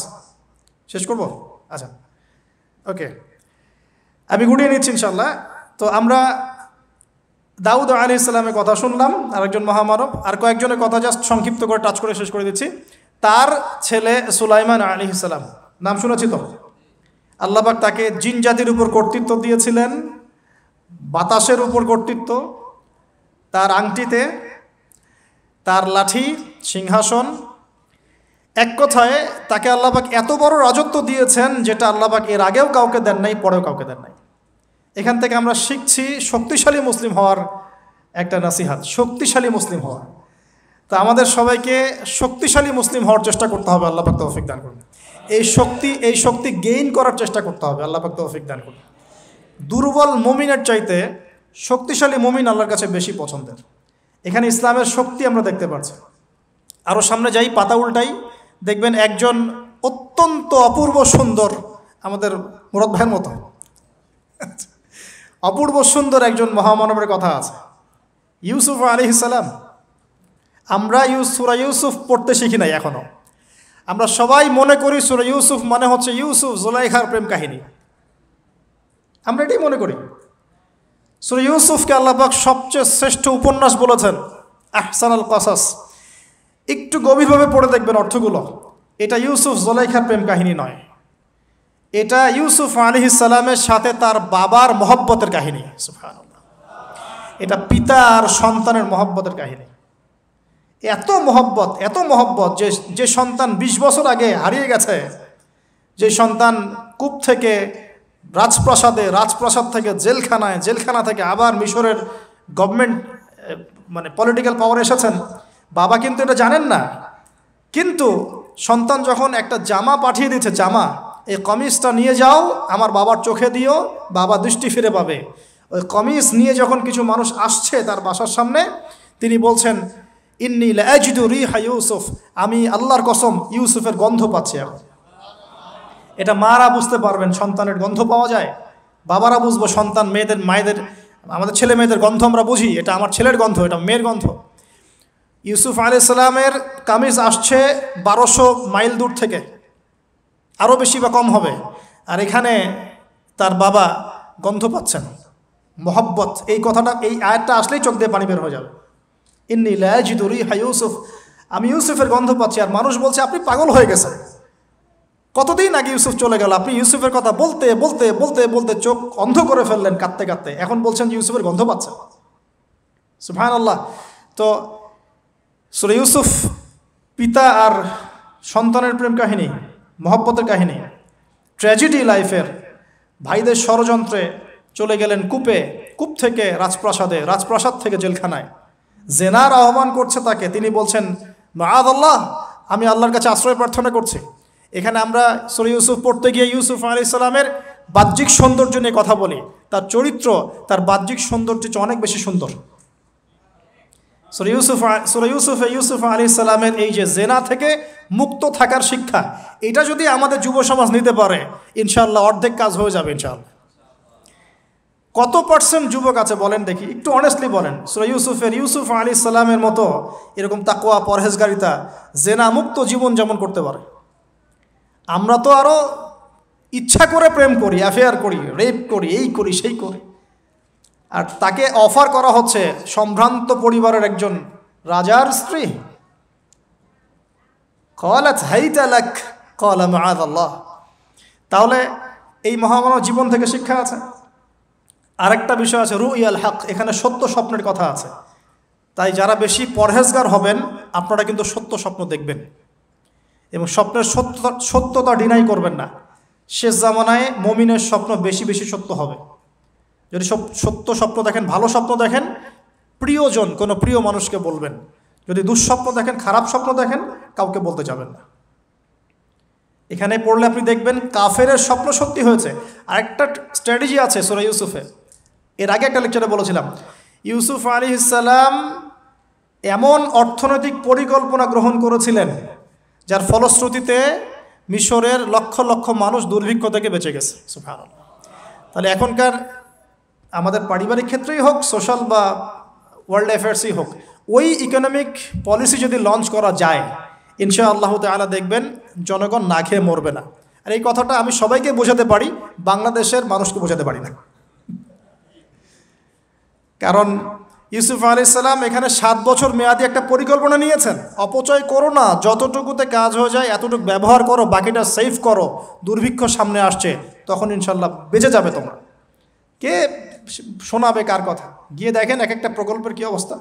শেষ করব? আচ্ছা, ওকে, আমি গুটিয়ে নিচ্ছি ইনশাল্লাহ। তো আমরা দাউদ আলাইহিস সালামের কথা শুনলাম, আরেকজন মহামানব। আর কয়েকজনের কথা জাস্ট সংক্ষিপ্ত করে টাচ করে শেষ করে দিচ্ছি। তার ছেলে সুলাইমান আলাইহিস সালাম, নাম শুনেছি তো? আল্লাহ পাক তাকে জিন জাতির উপর কর্তৃত্ব দিয়েছিলেন, বাতাসের উপর কর্তৃত্ব, তার আংটিতে, তার লাঠি, সিংহাসন, এক কথায় তাকে আল্লাহ পাক এত বড় রাজত্ব দিয়েছেন যেটা আল্লাহ পাক এর আগেও কাউকে দেন নাই, পরেও কাউকে দেন নাই। এখান থেকে আমরা শিখছি শক্তিশালী মুসলিম হওয়ার একটা নাসিহাত, শক্তিশালী মুসলিম হওয়া। তো আমাদের সবাইকে শক্তিশালী মুসলিম হওয়ার চেষ্টা করতে হবে, আল্লাহ পাক তৌফিক দান করুন। এই শক্তি গেইন করার চেষ্টা করতে হবে, আল্লাহ পাক তৌফিক দান করুন। দুর্বল মুমিনের চাইতে শক্তিশালী মুমিন আল্লাহর কাছে বেশি পছন্দের। এখানে ইসলামের শক্তি আমরা দেখতে পাচ্ছি। আরও সামনে যাই, পাতা উল্টাই, দেখবেন একজন অত্যন্ত অপূর্ব সুন্দর, আমাদের মুরাদ ভাইয়ের মতো অপূর্ব সুন্দর একজন মহামানবের কথা আছে, ইউসুফ আলাইহিস সালাম। আমরা সূরা ইউসুফ পড়তে শিখি নাই এখনো। আমরা সবাই মনে করি সূরা ইউসুফ মানে হচ্ছে ইউসুফ জুলাইখার প্রেম কাহিনী, আমরা এটাই মনে করি। সূরা ইউসুফকে আল্লাহ পাক সবচেয়ে শ্রেষ্ঠ উপন্যাস বলেছেন, আহসানুল কসাস। একটু গভীরভাবে পড়ে দেখবেন অর্থগুলো। এটা ইউসুফ জুলাইখার প্রেম কাহিনী নয়, এটা ইউসুফ আলাইহিস সালামের সাথে তার বাবার মহব্বতের কাহিনী। সুবহানাল্লাহ, এটা পিতা আর সন্তানের মহব্বতের কাহিনী। এত মহব্বত যে সন্তান 20 বছর আগে হারিয়ে গেছে, যে সন্তান কূপ থেকে রাজপ্রাসাদে, রাজপ্রাসাদ থেকে জেলখানায়, জেলখানা থেকে আবার মিশরের গভর্নমেন্ট মানে পলিটিক্যাল পাওয়ার এসেছেন, বাবা কিন্তু এটা জানেন না। কিন্তু সন্তান যখন একটা জামা পাঠিয়ে দিচ্ছে, জামা, এই কমিজটা নিয়ে যাও, আমার বাবার চোখে দিও, বাবা দৃষ্টি ফিরে পাবে। ওই কমিজ নিয়ে যখন কিছু মানুষ আসছে তার বাসার সামনে, তিনি বলছেন ইন্নী লাআজিদু রিহা ইউসুফ, আমি আল্লাহর কসম ইউসুফের গন্ধ পাচ্ছি এখন। এটা মারা বুঝতে পারবেন, সন্তানের গন্ধ পাওয়া যায়, বাবারা বুঝবো, সন্তান মায়েদের আমাদের ছেলে মেয়েদের গন্ধ আমরা বুঝি, এটা আমার ছেলের গন্ধ, এটা মেয়ের গন্ধ। ইউসুফ আলাইহিস সালামের কামিজ আসছে 1200 মাইল দূর থেকে, আরও বেশি বা কম হবে, আর এখানে তার বাবা গন্ধ পাচ্ছেন, মহব্বত। এই কথাটা, এই আয়াতটা আসলেই চোখ দিয়ে পানি বের হয়ে যাবে। ইন্নী লাআজিদু রিহা ইউসুফ, আমি ইউসুফের গন্ধ পাচ্ছি। আর মানুষ বলছে আপনি পাগল হয়ে গেছেন, কতদিন আগে ইউসুফ চলে গেল, আপনি ইউসুফের কথা বলতে বলতে বলতে বলতে চোখ অন্ধ করে ফেললেন কাঁদতে কাঁদতে, এখন বলছেন ইউসুফের গন্ধ পাচ্ছেন। সুবহানাল্লাহ। তো সূরা ইউসুফ পিতা আর সন্তানের প্রেম কাহিনী, মহব্বতের কাহিনী, ট্র্যাজেডি লাইফের, ভাইদের ষড়যন্ত্রে চলে গেলেন কূপে, কূপ থেকে রাজপ্রাসাদে, রাজপ্রাসাদ থেকে জেলখানায়। জেনার আহ্বান করছে তাকে, তিনি বলছেন মাআযাল্লাহ, আমি আল্লাহর কাছে আশ্রয় প্রার্থনা করছি। এখানে আমরা সূরা ইউসুফ পড়তে গিয়ে ইউসুফ আলাইহিস সালামের বাহ্যিক সৌন্দর্য নিয়ে কথা বলি, তার চরিত্র তার বাহ্যিক সৌন্দর্য চেয়ে অনেক বেশি সুন্দর। সূরা ইউসুফ আলাইহিস সালামের এই যে জেনা থেকে মুক্ত থাকার শিক্ষা, এটা যদি আমাদের যুব সমাজ নিতে পারে, ইনশাআল্লাহ অর্ধেক কাজ হয়ে যাবে ইনশাআল্লাহ। কত পার্সেন্ট যুবক আছে বলেন দেখি, একটু অনেস্টলি বলেন, সূরা ইউসুফ আলাইহিস সালামের মতো এরকম তাকওয়া, পরহেজগারিতা, জেনা মুক্ত জীবন যেমন করতে পারে। আমরা তো আরও ইচ্ছা করে প্রেম করি, অ্যাফেয়ার করি, রেপ করি, এই করি সেই করি। আর তাকে অফার করা হচ্ছে সম্ভ্রান্ত পরিবারের একজন রাজার স্ত্রী। ক্বালাত হাইতা লাক ক্বালা মাআযাল্লাহ। তাহলে এই মহামানব জীবন থেকে শিক্ষা আছে। আরেকটা বিষয় আছে রুইয়াল হক, এখানে সত্য স্বপ্নের কথা আছে। তাই যারা বেশি পরহেজগার হবেন আপনারা কিন্তু সত্য স্বপ্ন দেখবেন এবং স্বপ্নের সত্যতা ডিনাই করবেন না। শেষ জামানায় মুমিনের স্বপ্ন বেশি বেশি সত্য হবে। যদি সত্য স্বপ্ন দেখেন, ভালো স্বপ্ন দেখেন, প্রিয়জন কোনো প্রিয় মানুষকে বলবেন। যদি দুঃস্বপ্ন দেখেন, খারাপ স্বপ্ন দেখেন, কাউকে বলতে যাবেন না। এখানে পড়লে আপনি দেখবেন কাফেরের স্বপ্ন সত্যি হয়েছে। আরেকটা স্ট্র্যাটেজি আছে সূরা ইউসুফে, এর আগে একটা লেকচারে বলেছিলাম। ইউসুফ আলাইহিস সালাম এমন অর্থনৈতিক পরিকল্পনা গ্রহণ করেছিলেন যার ফলশ্রুতিতে মিশরের লক্ষ লক্ষ মানুষ দুর্ভিক্ষ থেকে বেঁচে গেছে। সুবহানাল্লাহ। তাহলে এখনকার আমাদের পারিবারিক ক্ষেত্রেই হোক, সোশ্যাল বা ওয়ার্ল্ড অ্যাফেয়ার্সই হোক, ওই ইকোনমিক পলিসি যদি লঞ্চ করা যায়, ইনশাআল্লাহ তাআলা দেখবেন জনগণ না খেয়ে মরবে না। আর এই কথাটা আমি সবাইকে বোঝাতে পারি, বাংলাদেশের মানুষকে বোঝাতে পারি না। কারণ ইউসুফ আলাইহিস সালাম এখানে 7 বছর মেয়াদি একটা পরিকল্পনা নিয়েছেন। অপচয় করো না, যতটুকুতে কাজ হয়ে যায় এতটুকু ব্যবহার করো, বাকিটা সেভ করো। দুর্ভিক্ষ সামনে আসছে, তখন ইনশাল্লাহ বেঁচে যাবে তোমরা। কে শোনাবে কার কথা? গিয়ে দেখেন এক একটা প্রকল্পের কী অবস্থা।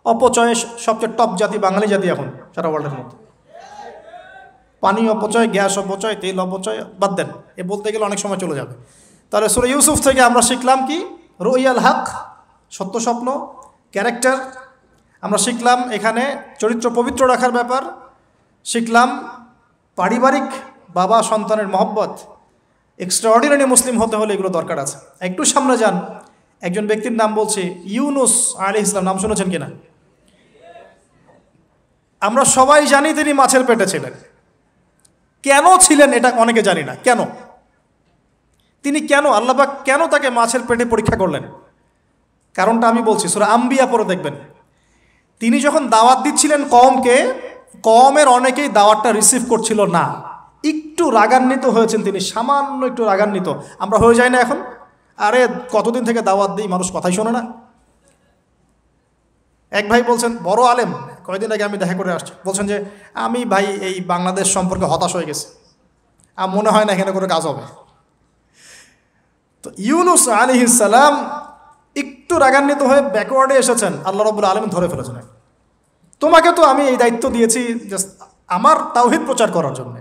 অপচয়ে সবচেয়ে টপ জাতি বাঙালি জাতি এখন সারা ওয়ার্ল্ডের মধ্যে। পানি অপচয়, গ্যাস অপচয়, তেল অপচয়, বাদ দেন, এ বলতে গেলে অনেক সময় চলে যাবে। তাহলে সূরা ইউসুফ থেকে আমরা শিখলাম কি? রুইয়াল হক, সত্য স্বপ্ন, ক্যারেক্টার। আমরা শিখলাম এখানে চরিত্র পবিত্র রাখার ব্যাপার। শিখলাম পারিবারিক বাবা সন্তানের মহব্বত। এক্সট্রাঅর্ডিনারি মুসলিম হতে হলে এগুলো দরকার আছে। একটু সামনে যান, একজন ব্যক্তির নাম বলছে ইউনুস আলাইহিস সালাম। নাম শুনেছেন কিনা? আমরা সবাই জানি তিনি মাছের পেটে ছিলেন। কেন ছিলেন এটা অনেকে জানি না। কেন তিনি, কেন আল্লাহ পাক কেন তাকে মাছের পেটে পরীক্ষা করলেন? কারণটা আমি বলছি, সূরা আম্বিয়া পড়ে দেখবেন। তিনি যখন দাওয়াত দিচ্ছিলেন কওমকে, কওমের অনেকেই দাওয়াতটা রিসিভ করছিল না। একটু রাগান্বিত হয়েছেন তিনি, সামান্য একটু রাগান্বিত। আমরা হয়ে যাই না এখন? আরে কতদিন থেকে দাওয়াত দিই, মানুষ কথাই শোনে না। এক ভাই বলছেন, বড় আলেম, কয়েকদিন আগে আমি দেখা করে আসছি, বলছেন যে আমি ভাই এই বাংলাদেশ সম্পর্কে হতাশ হয়ে গেছি, আর মনে হয় না এখানে কোনো কাজ হবে। তো ইউনুস আলাইহিস সালাম একটু রাগান্বিত হয়ে ব্যাকওয়ার্ডে এসেছেন, আল্লাহ রাব্বুল আলামিন ধরে ফেলেছেন। তোমাকে তো আমি এই দায়িত্ব দিয়েছি জাস্ট আমার তাওহীদ প্রচার করার জন্য,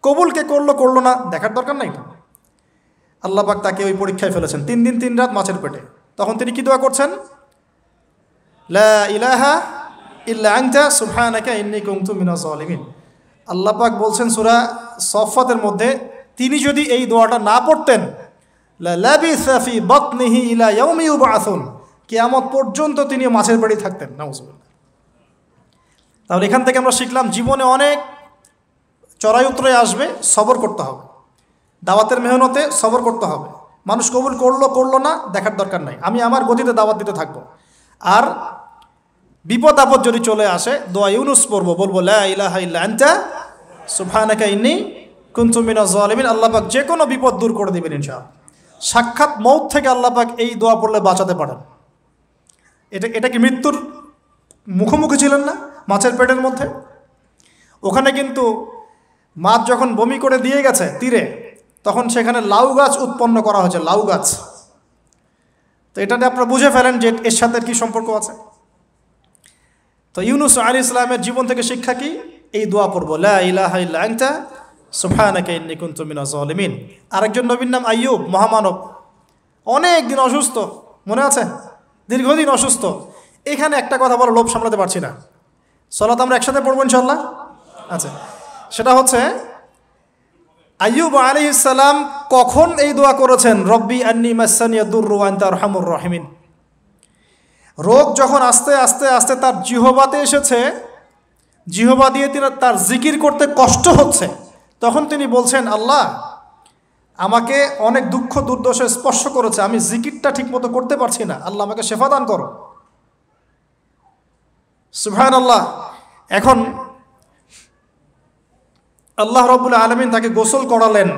কবুল কে করলো করলো না দেখার দরকার নাই তো। আল্লাহ পাক তাকে ওই পরীক্ষায় ফেলেছেন, 3 দিন 3 রাত মাছের পেটে। তখন তিনি কি দোয়া করছেন? লা ইলাহা ইল্লা আনতা সুবহানাকা ইন্নী কুনতু মিনাজ জালিমিন। আল্লাহ পাক বলছেন সূরা সফফাতের মধ্যে, তিনি যদি এই দোয়াটা না পড়তেন, লা লাবিসা ফি বাতনিহি ইলা ইয়াউমি ইউবআসুন, কিয়ামত পর্যন্ত তিনি মাছের পেটেই থাকতেন। নাউজুবিল্লাহ। তাহলে এখান থেকে আমরা শিখলাম জীবনে অনেক চড়াই উতরাই আসবে, সবর করতে হবে। দাওয়াতের মেহনতে সবর করতে হবে। মানুষ কবুল করলো করলো না দেখার দরকার নাই, আমি আমার গতিতে দাওয়াত দিতে থাকবো। আর বিপদ আপদ যদি চলে আসে, দোয়া ইউনুস পড়বো, বলবো লা ইলাহা ইল্লা আনতা সুবহানাকা ইন্নী কুনতু মিনাজ জালিমিন। আল্লাহ পাক যে কোনো বিপদ দূর করে দিবেন ইনশাআল্লাহ। সাক্ষাৎ মউত থেকে আল্লাহ পাক এই দোয়া পড়লে বাঁচাতে পারেন। এটা কি মৃত্যুর মুখোমুখি ছিলেন না মাছের পেটের মধ্যে? ওখানে কিন্তু মাছ যখন বমি করে দিয়ে গেছে তীরে, তখন সেখানে লাউ গাছ উৎপন্ন করা হয়েছে, লাউ গাছ। তো এটাতে আপনারা বুঝে ফেলেন যে এর সাথে কি সম্পর্ক আছে। তো ইউনুস আলাইহিস সালামের জীবন থেকে শিক্ষা কি? এই দোয়া পড়বো, লা ইলাহা ইল্লা আনতা সুবহানাকা ইন্নী কুনতু মিনাজ জালিমিন। আরেকজন নবীর নাম আইয়ুব, মহামানব, অনেক দিন অসুস্থ, মনে আছে? দীর্ঘদিন অসুস্থ। এখানে একটা কথা বলো, লোভ সামলাতে পারছি না। সালাত আমরা একসাথে পড়বো ইনশাল্লাহ। আচ্ছা, সেটা হচ্ছে আইয়ুব আলাইহিস সালাম কখন এই দোয়া করেছেন? রব্বি আন্নী মাসানিয়া দুররু ওয়া আনতা আরহামুর রাহিমিন। রোগ যখন আস্তে আস্তে আস্তে তার জিহ্বাতে এসেছে, জিহ্বা দিয়ে তিনি তার জিকির করতে কষ্ট হচ্ছে, তখন তিনি বলছেন, আল্লাহ আমাকে অনেক দুঃখ দুর্দশা স্পর্শ করেছে, আমি জিকিরটা ঠিকমতো করতে পারছি না, আল্লাহ আমাকে শেফা দান করো। সুবহানাল্লাহ। এখন আল্লাহ রাব্বুল আলামিন তাকে গোসল করালেন,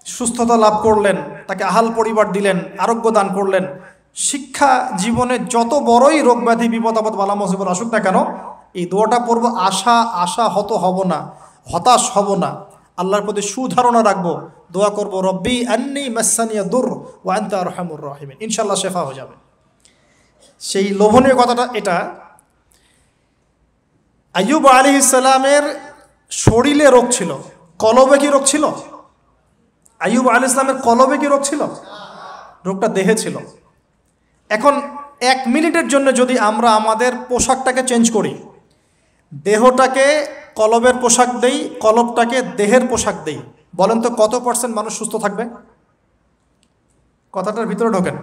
সুস্থতা লাভ করলেন, তাকে আহাল পরিবার দিলেন, আরোগ্য দান করলেন। শিক্ষা জীবনে যত বড়ই রোগ ব্যাধি বিপদ আপদ বালা মুসিবত আসুক না কেন, এই দোয়াটা পড়ব, আশাহত হব না, হতাশ হব না, আল্লাহর প্রতি সুধারণা রাখবো, দোয়া করব রব্বি আন্নী মাসানিয়া দুর ওয়া আনতা আরহামুর রাহিমিন, ইনশাআল্লাহ শেফা হয়ে যাবে। সেই লোভনীয় কথাটা এটা, আইয়ুব আলাইহিস সালামের শরীরে রোগ ছিল, কলবে কি রোগ ছিল? আইয়ুব আলাইহিস সালামের কলবে কি রোগ ছিল? রোগটা দেহে ছিল। এখন 1 মিনিটের জন্য যদি আমরা আমাদের পোশাকটাকে চেঞ্জ করি, দেহটাকে কলবের পোশাক দেই, কলবটাকে দেহের পোশাক দেই, বলেন তো কত % মানুষ সুস্থ থাকবে? কথাটার ভিতরে ঢোকেন।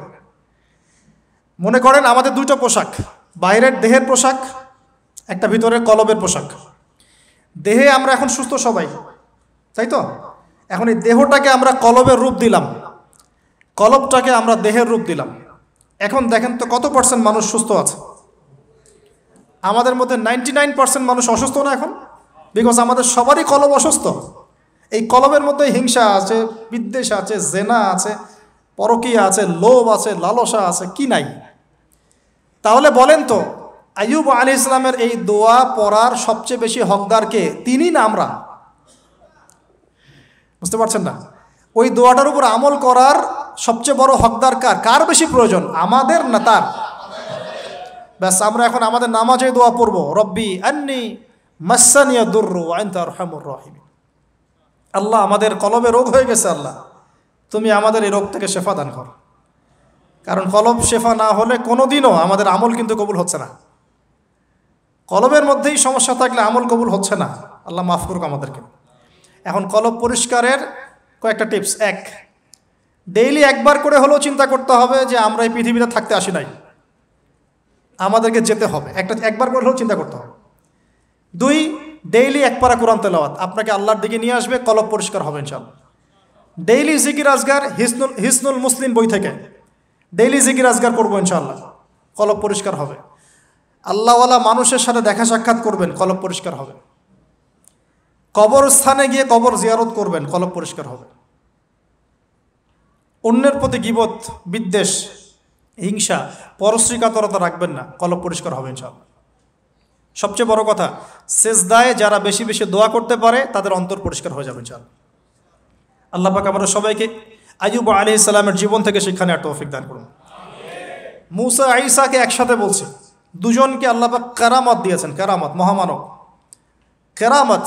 মনে করেন আমাদের 2টা পোশাক, বাইরের দেহের পোশাক, একটা ভিতরের কলবের পোশাক। দেহে আমরা এখন সুস্থ সবাই, তাই তো? এখন এই দেহটাকে আমরা কলবের রূপ দিলাম, কলবটাকে আমরা দেহের রূপ দিলাম। এখন দেখেন তো কত % মানুষ সুস্থ আছে? আমাদের মধ্যে 99% মানুষ অসুস্থ না এখন, বিকজ আমাদের সবারই কলব অসুস্থ। এই কলবের মধ্যে হিংসা আছে, বিদ্বেষ আছে, জেনা আছে, পরকীয়া আছে, লোভ আছে, লালসা আছে, কি নাই? তাহলে বলেন তো আইয়ুব আলাইহিস সালামের এই দোয়া পড়ার সবচেয়ে বেশি হকদার কে? তিনি না আমরা? বুঝতে পারছেন না? ওই দোয়াটার উপর আমল করার সবচেয়ে বড় হকদার কার? কার বেশি প্রয়োজন, আমাদের না তার? ব্যাস, আমরা এখন আমাদের নামাজে দোয়া পড়ব, রব্বি আন্নী মাসানিয়া দুররু ওয়া আনতা আরহামুর রাহিমিন। আল্লাহ আমাদের কলবে রোগ হয়ে গেছে, আল্লাহ তুমি আমাদের এই রোগ থেকে শেফা দান করো। কারণ কলব শেফা না হলে কোনোদিনও আমাদের আমল কিন্তু কবুল হচ্ছে না। কলবের মধ্যেই সমস্যা থাকলে আমল কবুল হচ্ছে না। আল্লাহ মাফ করুক আমাদেরকে। এখন কলব পরিষ্কারের কয়েকটা টিপস। 1, ডেইলি একবার করে হলেও চিন্তা করতে হবে যে আমরা এই পৃথিবীতে থাকতে আসি নাই, আমাদেরকে যেতে হবে, একবার করে হলেও চিন্তা করতে হবে। 2, ডেইলি 1 পারা কোরআন তেলাওয়াত আপনাকে আল্লাহর দিকে নিয়ে আসবে, কলব পরিষ্কার হবে ইনশাআল্লাহ। ডেইলি জিকির আজগার, হিসনুল মুসলিম বই থেকে ডেইলি জিকির আজগার করবো ইনশাআল্লাহ, কলব পরিষ্কার হবে। আল্লাহওয়ালা মানুষের সাথে দেখা সাক্ষাৎ করবেন, কলব পরিষ্কার হবে। কবরস্থানে গিয়ে কবর জিয়ারত করবেন, কলব পরিষ্কার হবে। অন্যের প্রতি গীবত, বিদ্বেষ, হিংসা, পরশ্রীকাতরতা রাখবেন না, কলব পরিষ্কার হবে ইনশাআল্লাহ। সবচেয়ে বড় কথা, সেজদায় যারা বেশি বেশি দোয়া করতে পারে তাদের অন্তর পরিষ্কার হয়ে যাবে ইনশাআল্লাহ। আল্লাহ পাক আমাদের সবাইকে আইয়ুব আলাইহিস সালামের জীবন থেকে শিক্ষা নেওয়ার তৌফিক দান করুন। মুসা ঈসাকে একসাথে বলছে, দুজনকে আল্লাহ পাক কেরামত দিয়েছেন, কেরামত, মহামানব কেরামত।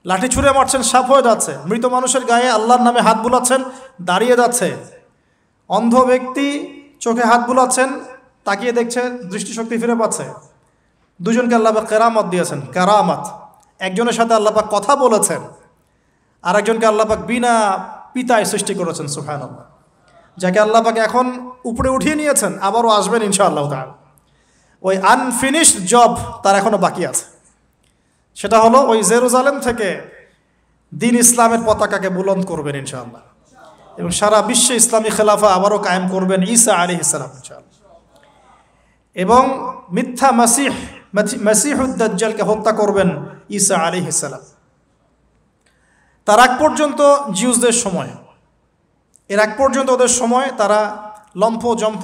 লাঠি ছুঁড়ে মারছেন, সাপ হয়ে যাচ্ছে। মৃত মানুষের গায়ে আল্লাহর নামে হাত বুলাচ্ছেন, দাঁড়িয়ে যাচ্ছে। অন্ধ ব্যক্তি চোখে হাত বুলাচ্ছেন, তাকিয়ে দেখছে, দৃষ্টিশক্তি ফিরে পাচ্ছে। দুজনকে আল্লাহ পাক কেরামত দিয়েছেন, কেরামত। একজনের সাথে আল্লাহ পাক কথা বলেছেন, আর একজনকে আল্লাহ পাক বিনা পিতায় সৃষ্টি করেছেন, সুবহানাল্লাহ। যাকে আল্লাহ পাক এখন উপরে উঠিয়ে নিয়েছেন, আবারও আসবেন ইনশাআল্লাহ তাআলা। ওই আনফিনিশড জব তার এখনো বাকি আছে। সেটা হলো ওই জেরুজালেম থেকে দিন ইসলামের পতাকাকে বুলন্দ করবেন ইনশাআল্লাহ, এবং সারা বিশ্বে ইসলামী খেলাফা আবারও কায়েম করবেন ঈসা আলাইহিস সালাম ইনশাআল্লাহ। এবং মিথ্যা মাসিহুদ দাজ্জালকে হত্যা করবেন ঈসা আলাইহিস সালাম। তার আগ পর্যন্ত জিউসদের সময়, এর আগ পর্যন্ত ওদের সময় তারা লম্ফ জম্ফ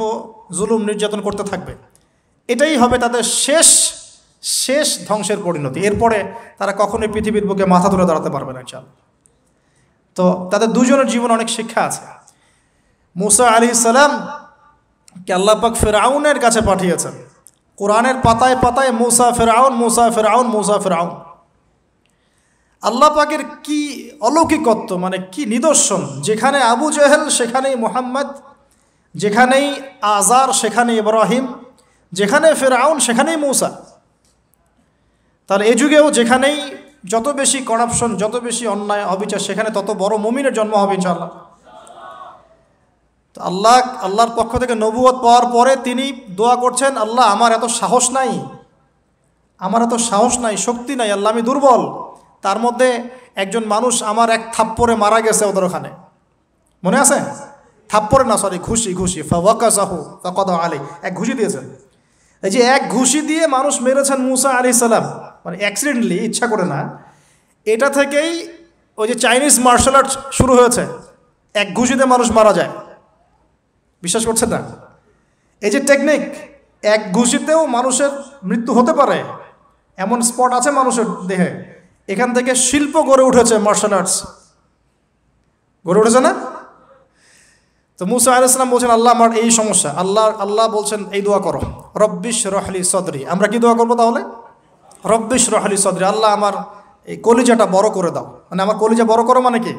জুলুম নির্যাতন করতে থাকবে। এটাই হবে তাদের শেষ ধ্বংসের পরিণতি। এরপরে তারা কখনোই পৃথিবীর বুকে মাথা তুলে দাঁড়াতে পারবে না ইনশাআল্লাহ। তো তাদের দুজনের জীবনে অনেক শিক্ষা আছে। মুসা আলাইহিস সালাম কে আল্লাহ পাক ফিরআউনের কাছে পাঠিয়েছেন। কোরআনের পাতায় পাতায় মুসা ফিরআউন, মুসা ফিরআউন, মুসা ফিরআউন। আল্লাহ পাকের কি অলৌকিকত্ব, মানে কি নিদর্শন! যেখানে আবু জেহেল সেখানেই মুহাম্মদ, যেখানেই আজার সেখানে ইব্রাহিম, যেখানে ফেরাউন সেখানেই মূসা। তার এই যুগেও যেখানেই যত বেশি করাপশন, যত বেশি অন্যায় অবিচার, সেখানে তত বড় মুমিনের জন্ম হবে ইনশাআল্লাহ। তো আল্লাহর পক্ষ থেকে নবুয়ত পাওয়ার পরে তিনি দোয়া করছেন, আল্লাহ আমার এত সাহস নাই, আমার এত সাহস নাই, শক্তি নাই, আল্লাহ আমি দুর্বল। তার মধ্যে একজন মানুষ আমার এক থাপ্পড়ে মারা গেছে ওদের ওখানে, মনে আছে? থাপ্পড়ে না, সরি, ঘুষি ফাওয়াকাসাহু ফাকাদা আলাইহি, এক ঘুষি দিয়েছেন। এই যে এক ঘুষি দিয়ে মানুষ মেরেছেন মুসা আলাইহিস সালাম, মানে অ্যাক্সিডেন্টলি, ইচ্ছা করে না। এটা থেকেই ওই যে চাইনিজ মার্শাল আর্ট শুরু হয়েছে, এক ঘুষিতে মানুষ মারা যায়। বিশ্বাস করছেন না? এই যে টেকনিক, এক ঘুষিতেও মানুষের মৃত্যু হতে পারে, এমন স্পট আছে মানুষের দেহে। এখান থেকে শিল্প গড়ে উঠেছে, মার্শাল আর্টস গড়ে উঠেছে না? তো মুসা আলাইহিস সালাম বলছেন, আল্লাহ আমার এই সমস্যা। আল্লাহ বলছেন এই দোয়া করো, রব্বিশ রহলি সদরি। আমরা কি দোয়া করবো তাহলে? রব্বিশ রহলি সদরি, আল্লাহ আমার এই কলিজাটা বড় করে দাও। মানে আমার কলিজা বড় করো মানে কি?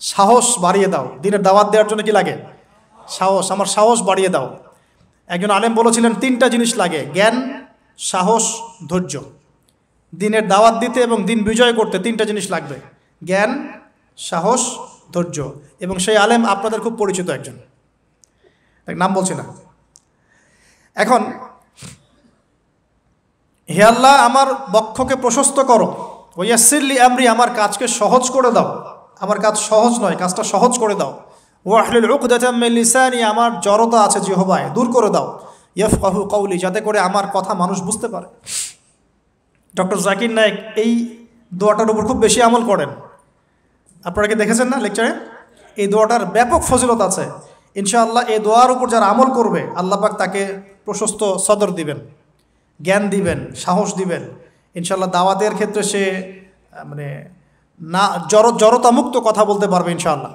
সাহস বাড়িয়ে দাও। দিনের দাওয়াত দেওয়ার জন্য কি লাগে? সাহস। আমার সাহস বাড়িয়ে দাও। একজন আলেম বলেছিলেন 3টা জিনিস লাগে, জ্ঞান, সাহস, ধৈর্য। দিনের দাওয়াত দিতে এবং দিন বিজয় করতে 3টা জিনিস লাগবে, জ্ঞান, সাহস, ধৈর্য। এবং সেই আলেম আপনাদের খুব পরিচিত একজন, নাম বলছি না। এখন হে আল্লাহ আমার বক্ষকে প্রশস্ত করো, ওয়াসিরলি আমরি, আমার কাজকে সহজ করে দাও। আমার কাজ সহজ নয়, কাজটা সহজ করে দাও। ওয়াহলুল উকদাতাম মিন লিসানি, আমার জড়তা আছে জিহ্বায়, দূর করে দাও। ইয়াফকাহু কওলি, যাতে করে আমার কথা মানুষ বুঝতে পারে। ডক্টর জাকির নায়েক এই দোয়াটার উপর খুব বেশি আমল করেন। আপনারা কি দেখেছেন না লেকচারে? এই দোয়াটার ব্যাপক ফজিলত আছে। ইনশাআল্লাহ এই দোয়ার উপর যারা আমল করবে, আল্লাহ পাক তাকে প্রশস্ত সদর দিবেন, জ্ঞান দিবেন, সাহস দিবেন। ইনশাআল্লাহ দাওয়াতের ক্ষেত্রে সে মানে না জড়তা মুক্ত কথা বলতে পারবে ইনশাআল্লাহ।